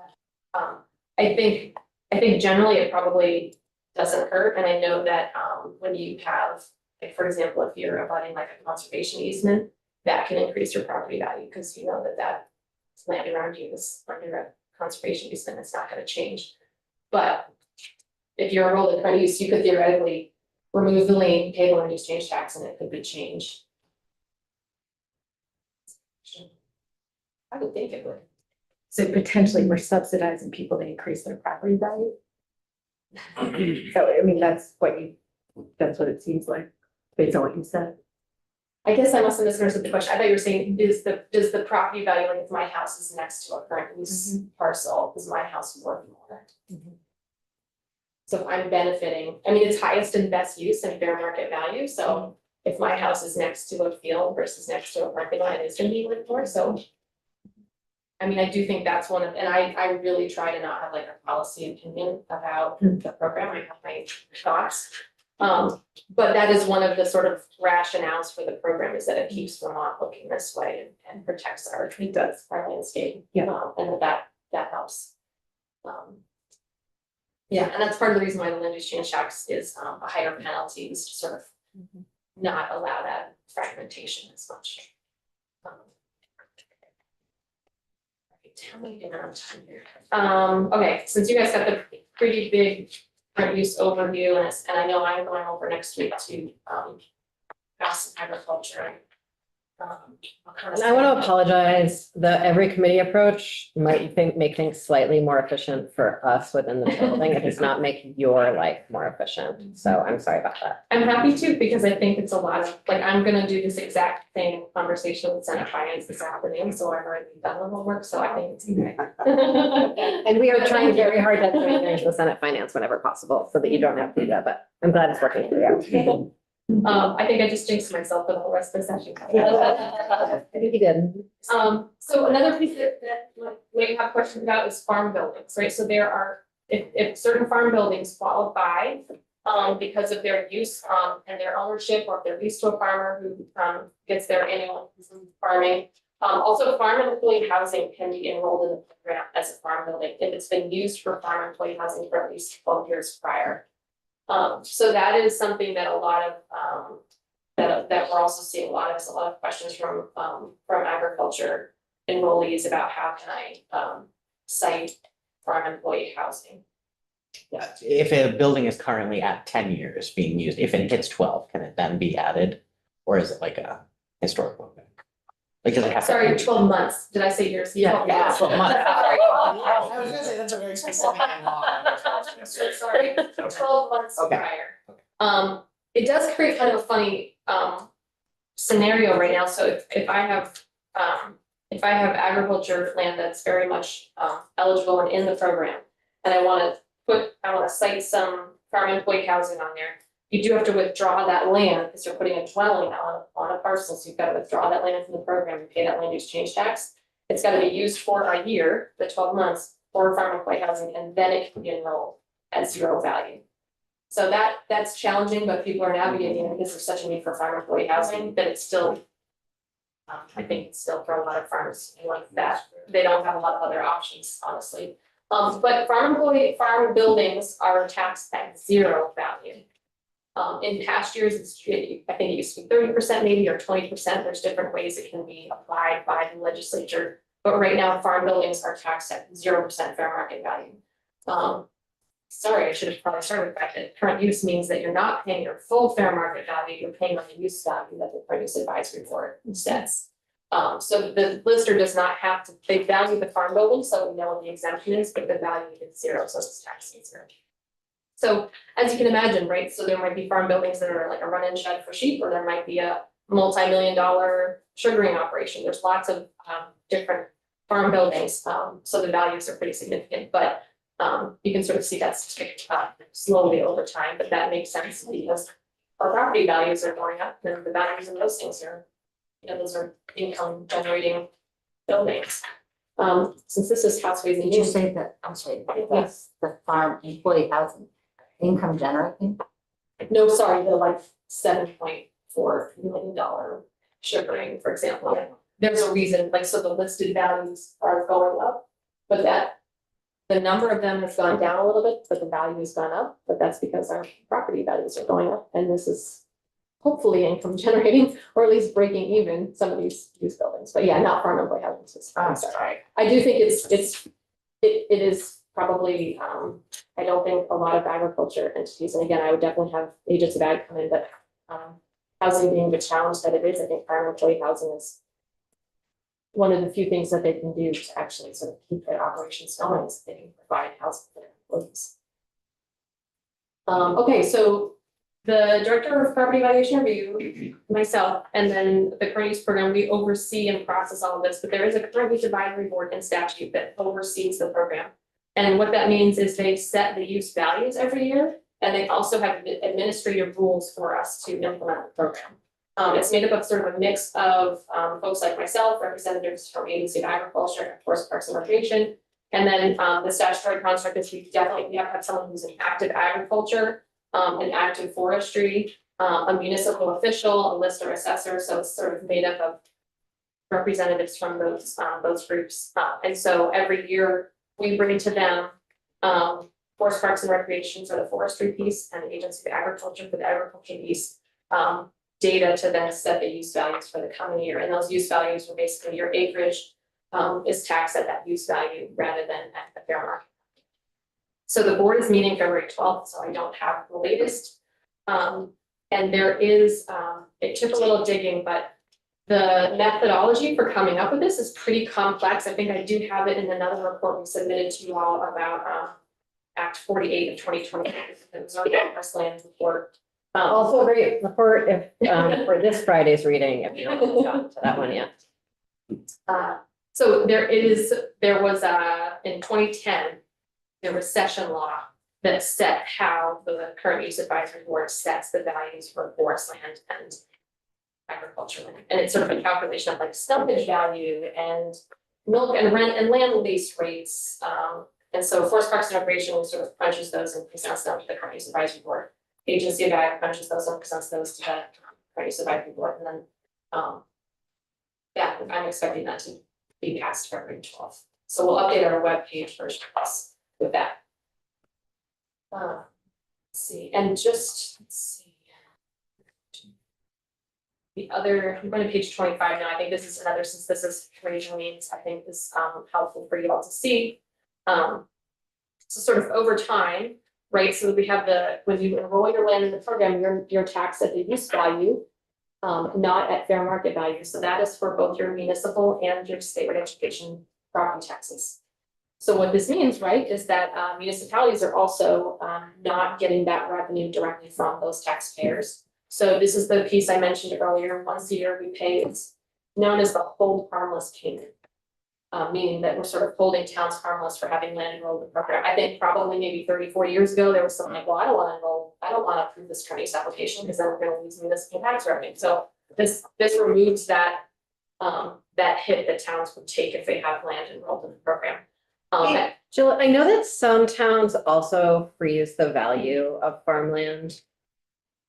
Speaker 2: that. I think generally it probably doesn't hurt, and I know that when you have, like, for example, if you're abutting like a conservation easement, that can increase your property value because you know that land around you is under a conservation easement, it's not going to change. But if you're enrolled in credit use, you could theoretically remove the lien, pay the land exchange tax, and it could be changed. I would think it would.
Speaker 3: So potentially we're subsidizing people to increase their property value? So, I mean, that's what it seems like, based on what you said.
Speaker 2: I guess I must have misunderstood the question. I thought you were saying, does the property value, like if my house is next to a current use parcel, is my house worth more? So if I'm benefiting, I mean, it's highest and best use and fair market value, so if my house is next to a field versus next to a parking lot, it is gonna be worth more, so. I mean, I do think that's one of, and I really try to not have like a policy opinion about the program, I have my thoughts. But that is one of the sort of rationales for the program, is that it keeps Vermont looking this way and protects our landscape.
Speaker 3: Yeah.
Speaker 2: And that helps. Yeah, and that's part of the reason why the land use change tax is a higher penalty, is to sort of not allow that fragmentation as much. Tell me again on time here. Okay, since you guys got the pretty big current use overview, and I know I'm going over next week to pass agriculture. I'll kind of
Speaker 1: And I want to apologize, every committee approach might make things slightly more efficient for us within the building. It does not make your life more efficient. So I'm sorry about that.
Speaker 2: I'm happy to, because I think it's a lot of, like, I'm gonna do this exact same conversation with Senate Finance this afternoon, so I've already done the homework, so I think it's okay.
Speaker 1: And we are trying very hard to finish the Senate Finance whenever possible, so that you don't have to do that, but I'm glad it's working for you.
Speaker 2: I think I just jinxed myself for the whole rest of the session.
Speaker 1: I think you did.
Speaker 2: So another piece that like, we have questions about is farm buildings, right? So there are, if certain farm buildings qualify because of their use and their ownership, or if they're leased to a farmer who gets their annual farming. Also, farm employee housing can be enrolled in the program as a farm building if it's been used for farm employee housing for at least 12 years prior. So that is something that a lot of that we're also seeing a lot of questions from agriculture enrollees about how can I cite farm employee housing.
Speaker 8: Yeah, if a building is currently at 10 years being used, if it hits 12, can it then be added? Or is it like a historical thing? Like, does it have to-
Speaker 2: Sorry, 12 months. Did I say years?
Speaker 8: Yeah, 12 months.
Speaker 2: Sorry.
Speaker 8: I was gonna say, that's a very specific and long.
Speaker 2: Sorry, 12 months
Speaker 8: Okay.
Speaker 2: prior. It does create kind of a funny scenario right now. So if I have agriculture land that's very much eligible and in the program, and I want to cite some farm employee housing on there, you do have to withdraw that land because you're putting a dwelling on a parcel, so you've got to withdraw that land from the program and pay that land use change tax. It's got to be used for a year, the 12 months, for farm employee housing, and then it can be enrolled at zero value. So that's challenging, but people are navigating it because there's such a need for farm employee housing that it's still, I think it's still for a lot of farms like that. They don't have a lot of other options, honestly. But farm buildings are taxed at zero value. In past years, I think it used to be 30% maybe, or 20%. There's different ways it can be applied by the legislature. But right now, farm buildings are taxed at 0% fair market value. Sorry, I should have probably started with that current use means that you're not paying your full fair market value, you're paying on the use value that the produce advisory board sets. So the lister does not have to, they value the farm building, so we know what the exemption is, but the value is zero, so it's taxed at zero. So as you can imagine, right, so there might be farm buildings that are like a run-in shed for sheep, or there might be a multi-million-dollar sugaring operation. There's lots of different farm buildings, so the values are pretty significant, but you can sort of see that tick slowly over time, but that makes sense because our property values are going up, and the values of those things are, those are income generating buildings. Since this is House Ways and
Speaker 4: Did you
Speaker 2: Means,
Speaker 4: say that, I'm sorry, that's the farm employee housing, income generating?
Speaker 2: no, sorry, the like $7.4 million sugaring, for example. There's a reason, like, so the listed values are going up, but the number of them has gone down a little bit, but the value has gone up, but that's because our property values are going up, and this is hopefully income generating, or at least breaking even some of these buildings, but yeah, not farm employee housing system. I'm sorry. I do think it is probably, I don't think a lot of agriculture entities, and again, I would definitely have agents of ag come in, but housing being the challenge that it is, I think farm employee housing is one of the few things that they can do to actually sort of keep their operations going, is they can provide housing for their employees. Okay, so the director of property valuation review, myself, and then the current use program, we oversee and process all of this, but there is a current use advisory board and statute that oversees the program. And what that means is they set the use values every year, and they also have administrative rules for us to implement the program. It's made up of sort of a mix of folks like myself, representatives from Agency of Agriculture, of course, Parks and Recreation. And then the statutory construct is we have to have someone who's in active agriculture, an active forestry, a municipal official, a lister assessor. So it's sort of made up of representatives from those groups. And so every year we bring to them Forest Parks and Recreation for the forestry piece and the Agency of Agriculture for the agriculture piece. Data to then set the use values for the coming year, and those use values were basically your acreage is taxed at that use value rather than at the fair market. So the board is meeting February 12th, so I don't have the latest. And there is, it took a little digging, but the methodology for coming up with this is pretty complex. I think I do have it in another report we submitted to you all about Act 48 of 2020. It was our Forest Land report.
Speaker 1: Also a great report if, for this Friday's reading, if you haven't gotten to that one yet.
Speaker 2: So there was in 2010, there was session law that set how the current use advisory board sets the values for forest land and agriculture land. And it's sort of a calculation of like stumpage value and milk and rent and land lease rates. And so Forest Parks and Recreation sort of crunches those and presents them to the current use advisory board. Agency of Ag crunches those and presents those to the current use advisory board. And then, yeah, I'm expecting that to be passed February 12th. So we'll update our webpage version of this with that. Let's see, and just, let's see. The other, I'm going to page 25 now. I think this is another, since this is regional means, I think this is helpful for you all to see. So sort of over time, right? So we have when you enroll your land in the program, you're taxed at the use value, not at fair market value. So that is for both your municipal and your statewide education property taxes. So what this means, right, is that municipalities are also not getting that revenue directly from those taxpayers. So this is the piece I mentioned earlier. Once a year we pay, it's known as the hold harmless payment. Meaning that we're sort of holding towns harmless for having land enrolled in the program. I think probably maybe 30, 40 years ago, there was something like, well, I don't want to approve this current use application because then we're going to lose municipal tax revenue. So this removes that hit that towns would take if they have land enrolled in the program.
Speaker 1: Jill, I know that some towns also freeze the value of farmland.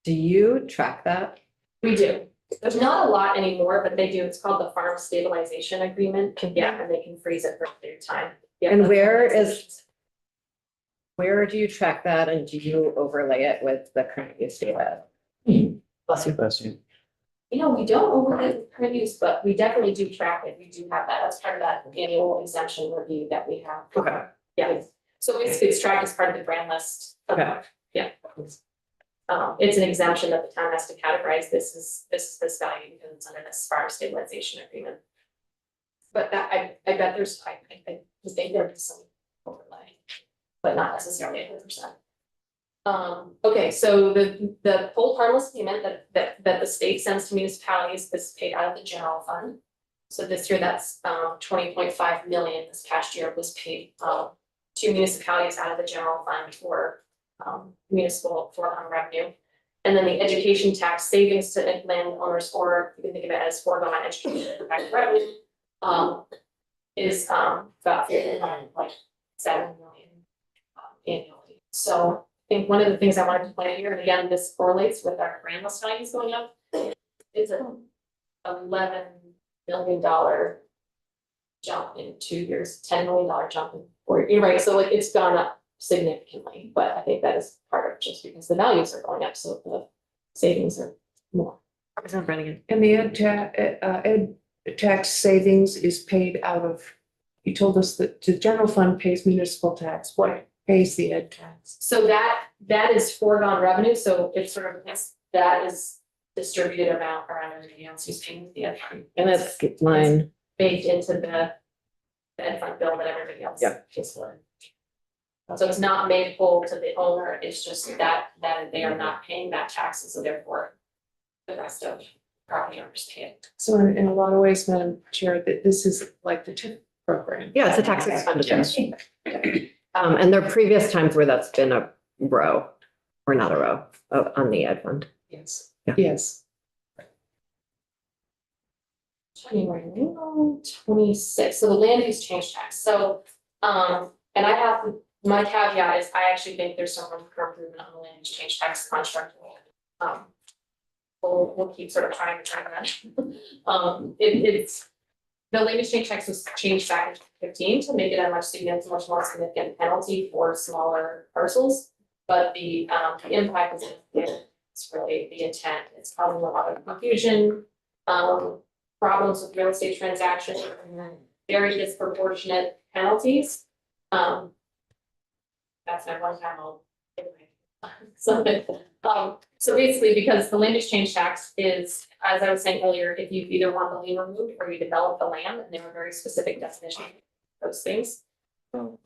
Speaker 1: Do you track that?
Speaker 2: We do. There's not a lot anymore, but they do. It's called the Farm Stabilization Agreement. Yeah, and they can freeze it for a period of time. Yeah,
Speaker 1: And
Speaker 2: that's
Speaker 1: where do you track that and do you overlay it with the current use data? Bless you.
Speaker 2: You know, we don't overlay the current use, but we definitely do track it. We do have that. That's part of that annual exemption review that we have.
Speaker 1: Okay.
Speaker 2: Yeah. So basically it's tracked as part of the brand list.
Speaker 1: Okay.
Speaker 2: Yeah. It's an exemption that the town has to categorize. This is this value because it's under this farm stabilization agreement. But that I bet there's I think there's some overlay, but not necessarily 100%. Okay, so the hold harmless payment that the state sends to municipalities is paid out of the general fund. So this year that's 20.5 million. This past year was paid to municipalities out of the general fund for municipal foregone revenue. And then the education tax savings to landowners, or you can think of it as foregone education tax revenue, is about like 7 million annually. So I think one of the things I wanted to point out here, and again, this correlates with our brand list values going up, is an $11 million jump in 2 years, $10 million jump in 4 years. You're right, so like it's gone up significantly, but I think that is part of just because the values are going up, so the savings are more.
Speaker 3: And the ed tax savings is paid out of, you told us that the general fund pays municipal tax, what pays the ed tax?
Speaker 2: So that is foregone revenue, so it's sort of, that is distributed amount around everybody else who's paying the ed fund.
Speaker 1: And that's line.
Speaker 2: Baked into the ed fund bill that everybody else
Speaker 1: Yeah.
Speaker 2: pays for. So it's not made whole to the owner, it's just that they are not paying that tax, and so therefore the rest of property owners pay it.
Speaker 3: So in a lot of ways, Madam Chair, that this is like the TIP program.
Speaker 1: Yeah, it's a tax expenditure. And there are previous times where that's been a row, or not a row, on the ed fund.
Speaker 3: Yes,
Speaker 1: Yeah.
Speaker 3: yes.
Speaker 2: 26, so the land use change tax, so, and I have, my caveat is I actually think there's some room for improvement on the land use change tax construct. We'll keep sort of trying to turn that. It's the land use change tax was changed back in 2015 to make it a much more significant penalty for smaller parcels. But the impact is, it's really the intent, it's causing a lot of confusion, problems with real estate transactions, very disproportionate penalties. That's my one time I'll. So basically, because the land use change tax is, as I was saying earlier, if you either want the lien removed or you develop the land, and there are very specific definitions of those things.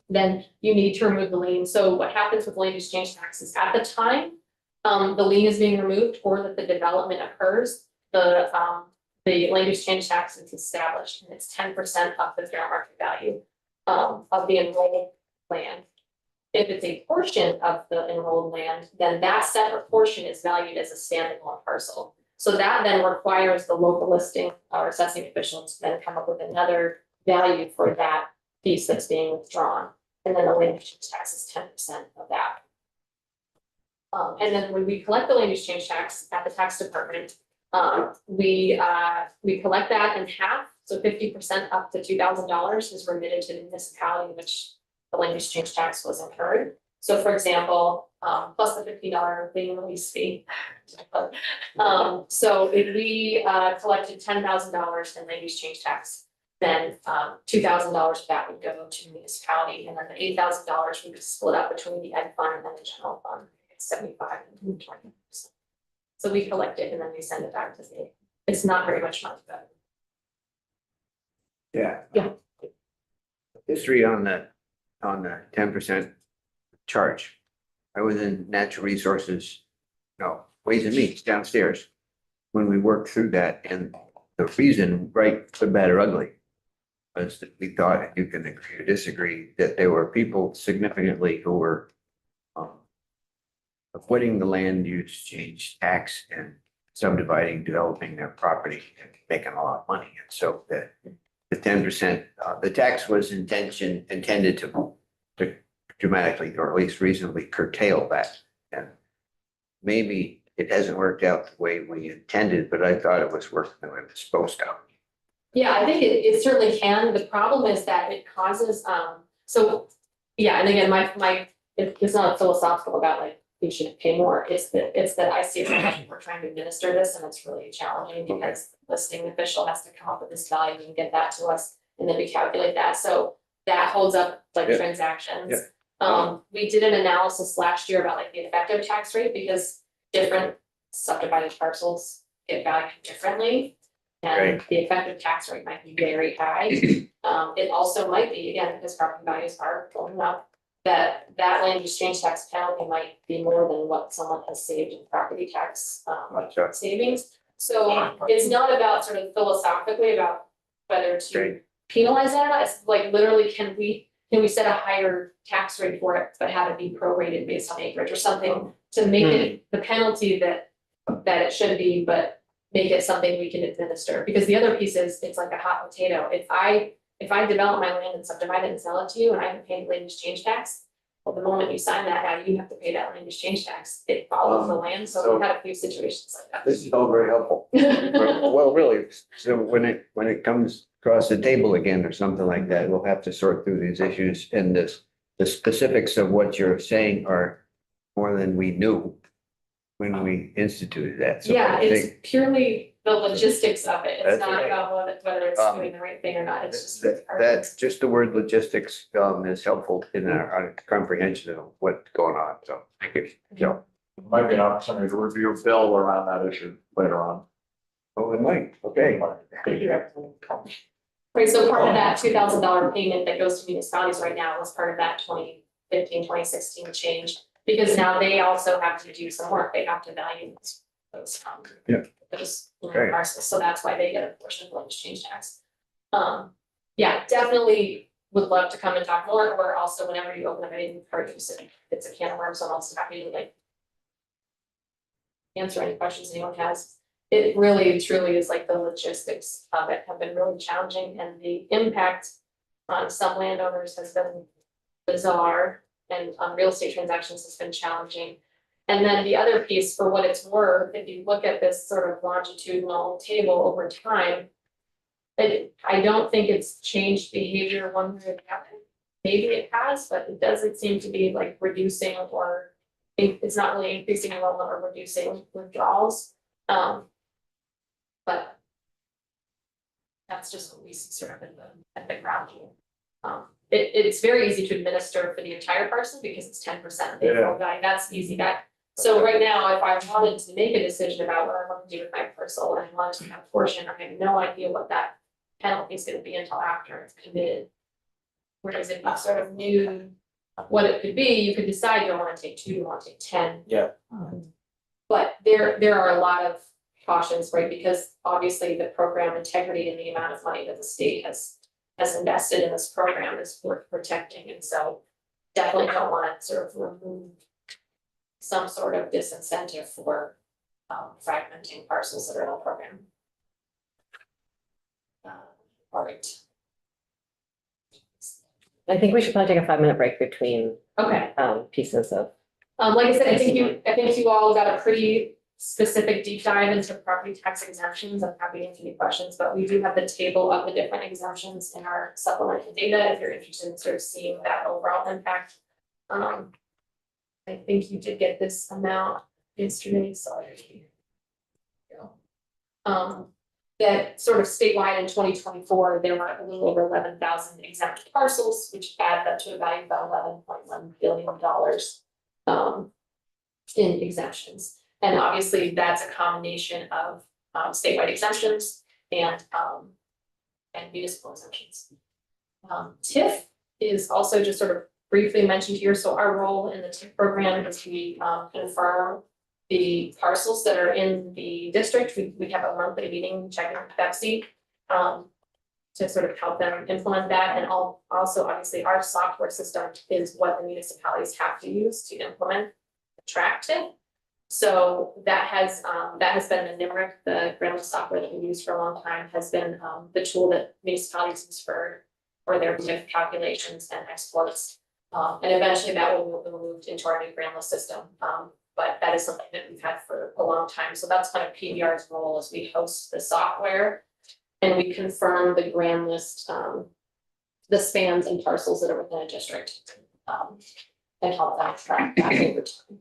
Speaker 2: Then you need to remove the lien. So what happens with land use change tax is at the time, the lien is being removed or that the development occurs, the land use change tax is established and it's 10% of the fair market value of the enrolled land. If it's a portion of the enrolled land, then that separate portion is valued as a standalone parcel. So that then requires the local listing or assessing officials to then come up with another value for that piece that's being withdrawn. And then the land use change tax is 10% of that. And then when we collect the land use change tax at the tax department, we collect that in half. So 50% up to $2,000 is remitted to the municipality in which the land use change tax was incurred. So for example, plus the $50 lien release fee. So if we collected $10,000 in land use change tax, then $2,000 of that would go to the municipality, and then the $8,000 would be split up between the ed fund and then the general fund. It's 75 and 20%. So we collect it and then we send it back to the. It's not very much money, but
Speaker 10: Yeah.
Speaker 2: Yeah.
Speaker 10: History on the 10% charge. I was in natural resources, no, Ways and Means downstairs. When we worked through that, and the reason, right, good, bad, or ugly, was that we thought, you can agree or disagree, that there were people significantly who were avoiding the land use change tax and subdividing, developing their property and making a lot of money. And so the 10%, the tax was intended to dramatically, or at least reasonably curtail that. And maybe it hasn't worked out the way we intended, but I thought it was working the way it was supposed to.
Speaker 2: yeah, I think it certainly can. The problem is that it causes, so, yeah, and again, it's not philosophical about like, we should pay more. It's that I see that we're trying to administer this and it's really challenging because the listing official has to come up with this value and get that to us. And then we calculate that. So that holds up like
Speaker 10: Yeah.
Speaker 2: transactions. We did an analysis last year about like the effective tax rate because different subdivided parcels get valued differently. And
Speaker 10: Right.
Speaker 2: the effective tax rate might be very high. It also might be, again, because property values are going up, that land use change tax penalty might be more than what someone has saved in property tax
Speaker 10: Gotcha.
Speaker 2: savings. So it's not about sort of philosophically about whether to
Speaker 10: Right.
Speaker 2: penalize that, it's like literally, can we set a higher tax rate for it, but have it be prorated based on acreage or something to make it the penalty that it should be, but make it something we can administer. Because the other piece is, it's like a hot potato. If I develop my land and subdivide it and sell it to you and I haven't paid land use change tax, well, the moment you sign that, now you have to pay that land use change tax. It follows the land, so we've had a few situations like
Speaker 10: This is all very helpful.
Speaker 2: that.
Speaker 10: Well, really, so when it comes across the table again or something like that, we'll have to sort through these issues, and the specifics of what you're saying are more than we knew when we instituted that. So
Speaker 2: Yeah,
Speaker 10: I
Speaker 2: it's
Speaker 10: think
Speaker 2: purely the logistics of it. It's
Speaker 10: That's
Speaker 2: not
Speaker 10: right.
Speaker 2: about whether it's doing the right thing or not. It's just.
Speaker 10: That's just the word logistics is helpful in our comprehension of what's going on. So thank you. Joe.
Speaker 6: Might be an opportunity to review a bill around that issue later on.
Speaker 10: Oh, it might. Okay.
Speaker 2: Right, so part of that $2,000 payment that goes to municipalities right now was part of that 2015, 2016 change. Because now they also have to do some work. They have to value those
Speaker 10: Yeah.
Speaker 2: those
Speaker 10: Okay.
Speaker 2: parcels. So that's why they get a portion of the land use change tax. Yeah, definitely would love to come and talk more, or also whenever you open up any part, it's a can of worms, so I'm also happy to like answer any questions anyone has. It really truly is like the logistics of it have been really challenging, and the impact on some landowners has been bizarre, and on real estate transactions has been challenging. And then the other piece, for what it's worth, if you look at this sort of longitudinal table over time, I don't think it's changed behavior one way or the other. Maybe it has, but it doesn't seem to be like reducing or it's not really increasing enrollment or reducing withdrawals. But that's just what we see sort of at the ground here. It's very easy to administer for the entire parcel because it's 10% of the full value. That's easy. So right now, if I wanted to make a decision about what I want to do with my parcel and I wanted to have a portion, I have no idea what that penalty is gonna be until after it's committed. Whereas if you sort of knew what it could be, you could decide, do I wanna take 2, do I wanna take 10?
Speaker 8: Yeah.
Speaker 2: But there are a lot of cautions, right, because obviously the program integrity and the amount of money that the state has invested in this program is worth protecting, and so definitely don't wanna sort of remove some sort of disincentive for fragmenting parcels that are in the program. All right.
Speaker 1: I think we should probably take a 5-minute break between
Speaker 2: Okay,
Speaker 1: pieces of.
Speaker 2: like I said, I think you all got a pretty specific deep dive into property tax exemptions. I'm happy to answer any questions, but we do have the table of the different exemptions in our supplemental data if you're interested in sort of seeing that overall impact. I think you did get this amount yesterday, sorry. That sort of statewide in 2024, there were a little over 11,000 exempt parcels, which add up to a value of about $11.1 billion in exemptions. And obviously, that's a combination of statewide exemptions and municipal exemptions. TIF is also just sort of briefly mentioned here. So our role in the TIF program is we confirm the parcels that are in the district. We have a monthly meeting checking with Betsy to sort of help them implement that. And also obviously our software system is what the municipalities have to use to implement the track TIF. So that has been the NIMRIC, the Grandma software that we use for a long time, has been the tool that municipalities use for their TIF calculations and exports. And eventually that will be moved into our new Grandma system. But that is something that we've had for a long time. So that's kind of PBR's role as we host the software and we confirm the grand list, the spans and parcels that are within a district. And help them track that over time.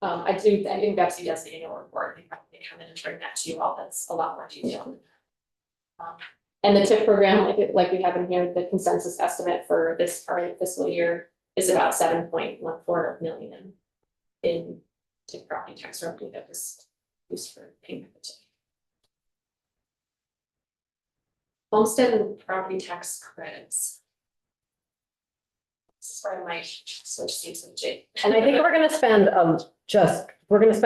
Speaker 2: I think Betsy does the annual report. They probably come in and bring that to you all. That's a lot more detailed. And the TIF program, like we have in here, the consensus estimate for this current fiscal year is about 7.14 million in TIF property tax revenue that was used for payment of the TIF. Homestead and property tax credits. This is where I might switch seats with Jake.
Speaker 1: And I think we're gonna spend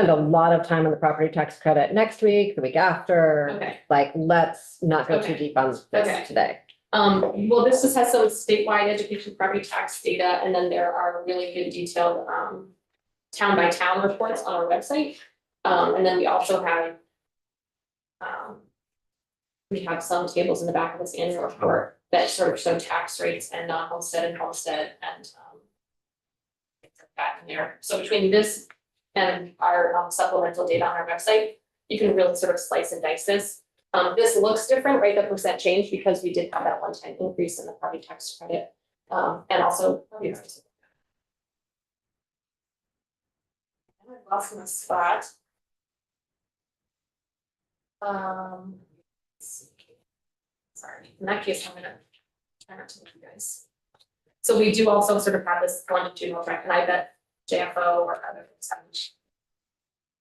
Speaker 1: a lot of time on the property tax credit next week, the week after.
Speaker 2: Okay.
Speaker 1: Like, let's not go too
Speaker 2: Okay.
Speaker 1: deep on
Speaker 2: Okay.
Speaker 1: this today.
Speaker 2: Well, this just has some statewide education property tax data, and then there are really good detailed town by town reports on our website. And then we also have some tables in the back of this annual report that sort of show tax rates and non-homestead and homestead and things like that in there. So between this and our supplemental data on our website, you can really sort of slice and dice this. This looks different, right? The percent change because we did have that one-time increase in the property tax credit. And also. I lost my spot. Sorry, in that case, I'm gonna try not to look you guys. So we do also sort of have this longitudinal track, and I bet JFO or other things have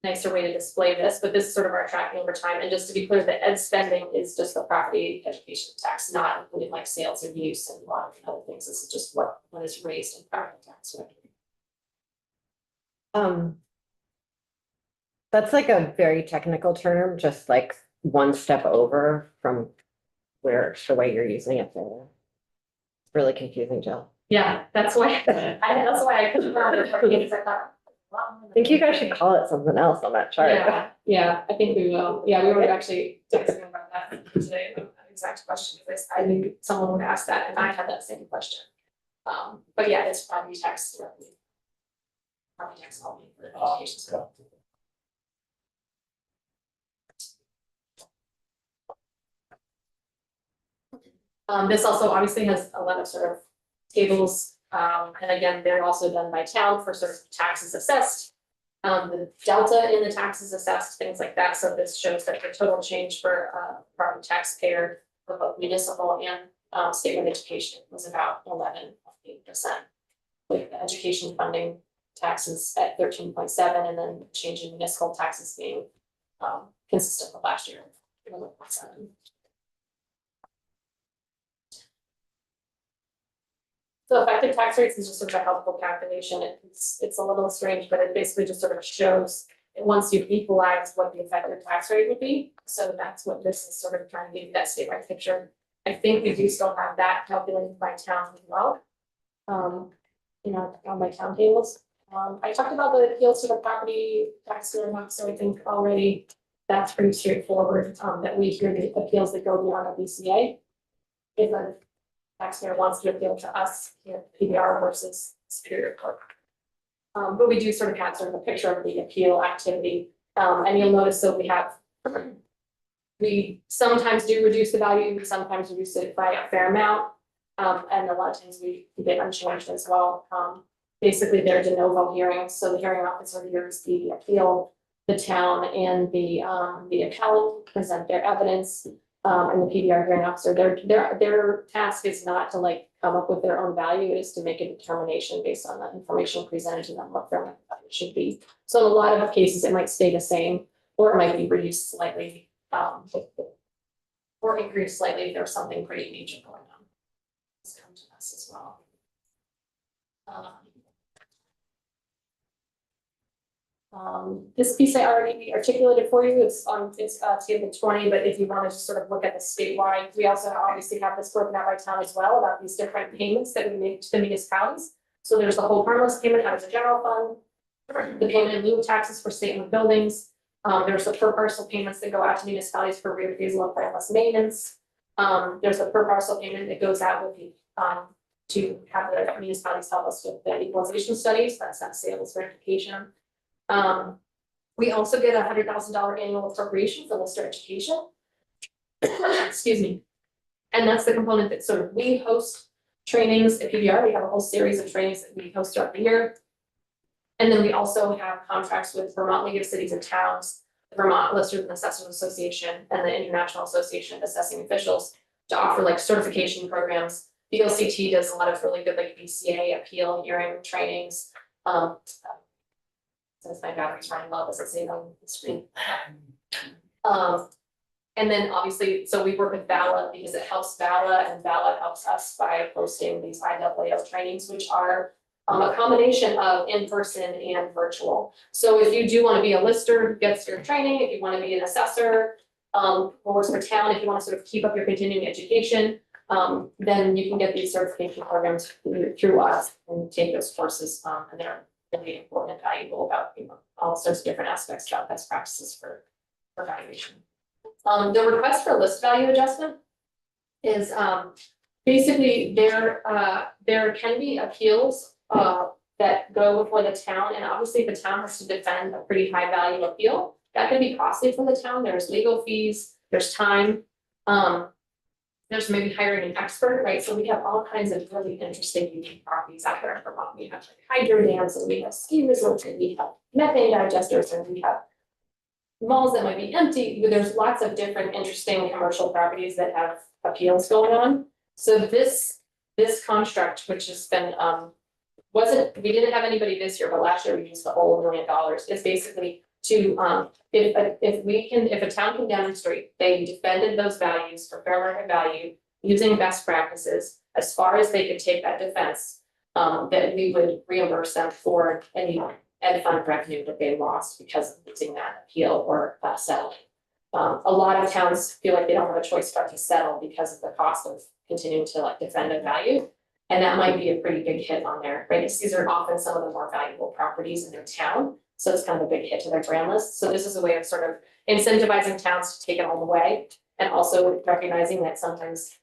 Speaker 2: nicer way to display this, but this is sort of our tracking over time. And just to be clear, the ed spending is just the property education tax, not including like sales and use and a lot of other things. This is just what is raised in property tax revenue.
Speaker 1: That's like a very technical term, just like one step over from the way you're using it there. It's really confusing, Jill.
Speaker 2: Yeah, that's why I couldn't remember.
Speaker 1: I think you guys should call it something else on that chart.
Speaker 2: Yeah, I think we will. Yeah, we were actually texting about that today, the exact question, because I knew someone would ask that, and I had that same question. But yeah, it's property tax revenue. Property tax only for the education stuff. This also obviously has a lot of sort of tables, and again, they're also done by town for sort of taxes assessed. The delta in the taxes assessed, things like that, so this shows that the total change for property taxpayer for both municipal and state education was about 11.8%. With the education funding taxes at 13.7, and then change in municipal taxes being consistent with last year, 11.7. So effective tax rates is just sort of a helpful calculation. It's a little strange, but it basically just sort of shows once you've equalized what the effective tax rate would be. So that's what this is sort of trying to give you that statewide picture. I think we do still have that calculated by town as well. You know, on my town tables. I talked about the appeals to the property tax amount, so I think already that's pretty straightforward, that we hear the appeals that go beyond a BCA. If a taxpayer wants to appeal to us, here, PBR versus Superior Court. But we do sort of have sort of a picture of the appeal activity, and you'll notice that we sometimes do reduce the value, we sometimes reduce it by a fair amount. And a lot of times we get unchanged as well. Basically, they're de novo hearings, so the hearing officer hears the appeal, the town and the appellant present their evidence, and the PBR hearing officer, their task is not to like come up with their own value, it is to make a determination based on the information presented to them what their value should be. So in a lot of cases, it might stay the same, or it might be reduced slightly, or increased slightly if there's something pretty major going on. Come to us as well. This piece I already articulated for you, it's on table 20, but if you want to just sort of look at the statewide, we also obviously have this broken out by town as well about these different payments that we make to the municipalities. So there's the whole harmless payment out of the general fund, the payment in lieu of taxes for state-owned buildings. There's the per parcel payments that go out to municipalities for reappraisal of landless maintenance. There's a per parcel payment that goes out with the to have the municipalities help us with the equalization studies, that's that sales verification. We also get $100,000 annual appropriation for Lister education. Excuse me. And that's the component that sort of we host trainings at PBR. We have a whole series of trainings that we host throughout the year. And then we also have contracts with Vermont League of Cities and Towns, the Vermont Listers and Assessors Association, and the International Association of Assessing Officials to offer like certification programs. The LCT does a lot of really good like BCA appeal hearing trainings. Since my battery's running low, doesn't say it on the screen. And then obviously, so we work with VALA because it helps VALA, and VALA helps us by hosting these IAAF trainings, which are a combination of in-person and virtual. So if you do want to be a lister who gets your training, if you want to be an assessor, or works for town, if you want to sort of keep up your continuing education, then you can get these certification programs through us and take those courses, and they're really important and valuable about, you know, all sorts of different aspects about best practices for valuation. The request for list value adjustment is basically there can be appeals that go before the town, and obviously the town has to defend a pretty high value appeal. That can be costly for the town. There's legal fees, there's time. There's maybe hiring an expert, right? So we have all kinds of really interesting unique properties out there in Vermont. We have like hydro dams, and we have ski resorts, and we have methane digesters, and we have malls that might be empty. There's lots of different interesting commercial properties that have appeals going on. So this construct, which has been we didn't have anybody this year, but last year we used the whole $1 million, is basically to if a town can demonstrate they defended those values for fair market value using best practices as far as they could take that defense, that we would reimburse them for any ed fund revenue that they lost because of losing that appeal or settling. A lot of towns feel like they don't have a choice but to settle because of the cost of continuing to like defend a value. And that might be a pretty big hit on their, right? These are often some of the more valuable properties in their town. So it's kind of a big hit to their brand list. So this is a way of sort of incentivizing towns to take it all the way, and also recognizing that sometimes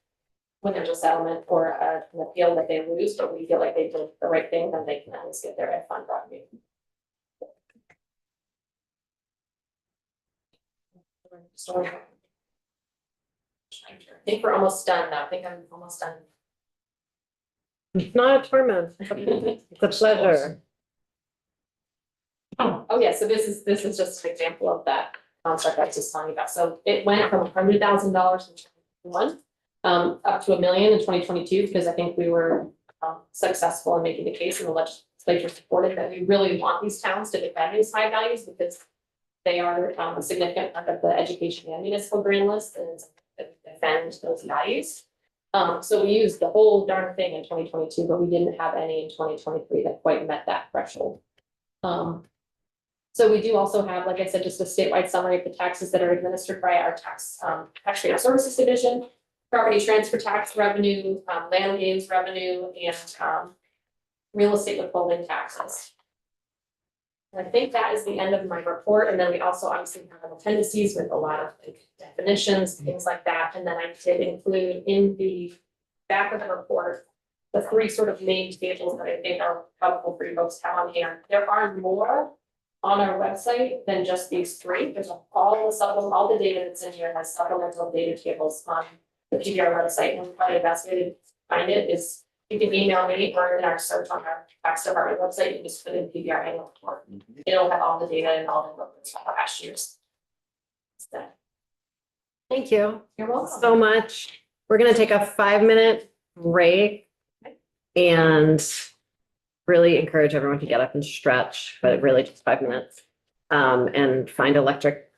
Speaker 2: when there's a settlement or an appeal that they lose, but we feel like they did the right thing, then they can always get their ed fund revenue. I think we're almost done though. I think I'm almost done.
Speaker 1: It's not a torment, it's a pleasure.
Speaker 2: Oh, yeah, so this is just an example of that concept I was just telling you about. So it went from $100,000 in 2021 up to $1 million in 2022, because I think we were successful in making the case, and the legislature supported that we really want these towns to defend these high values, because they are a significant part of the education and municipal grand list, and defend those values. So we used the whole darn thing in 2022, but we didn't have any in 2023 that quite met that threshold. So we do also have, like I said, just a statewide summary of the taxes that are administered by our taxpayer services division, property transfer tax revenue, land gains revenue, and real estate withholding taxes. And I think that is the end of my report, and then we also obviously have appendices with a lot of like definitions, things like that, and then I did include in the back of the report the three sort of main tables that I think are helpful for you folks to have on hand. There are more on our website than just these three. There's all the data that's in here has supplemental data tables on the PBR website, and probably the best way to find it is you can email me or in our search on our tax department website, you just put in PBR annual report. It'll have all the data and all the reports from last year's. So,
Speaker 1: Thank you
Speaker 2: you're welcome.
Speaker 1: so much. We're gonna take a 5-minute break and really encourage everyone to get up and stretch, but really just 5 minutes. And find electric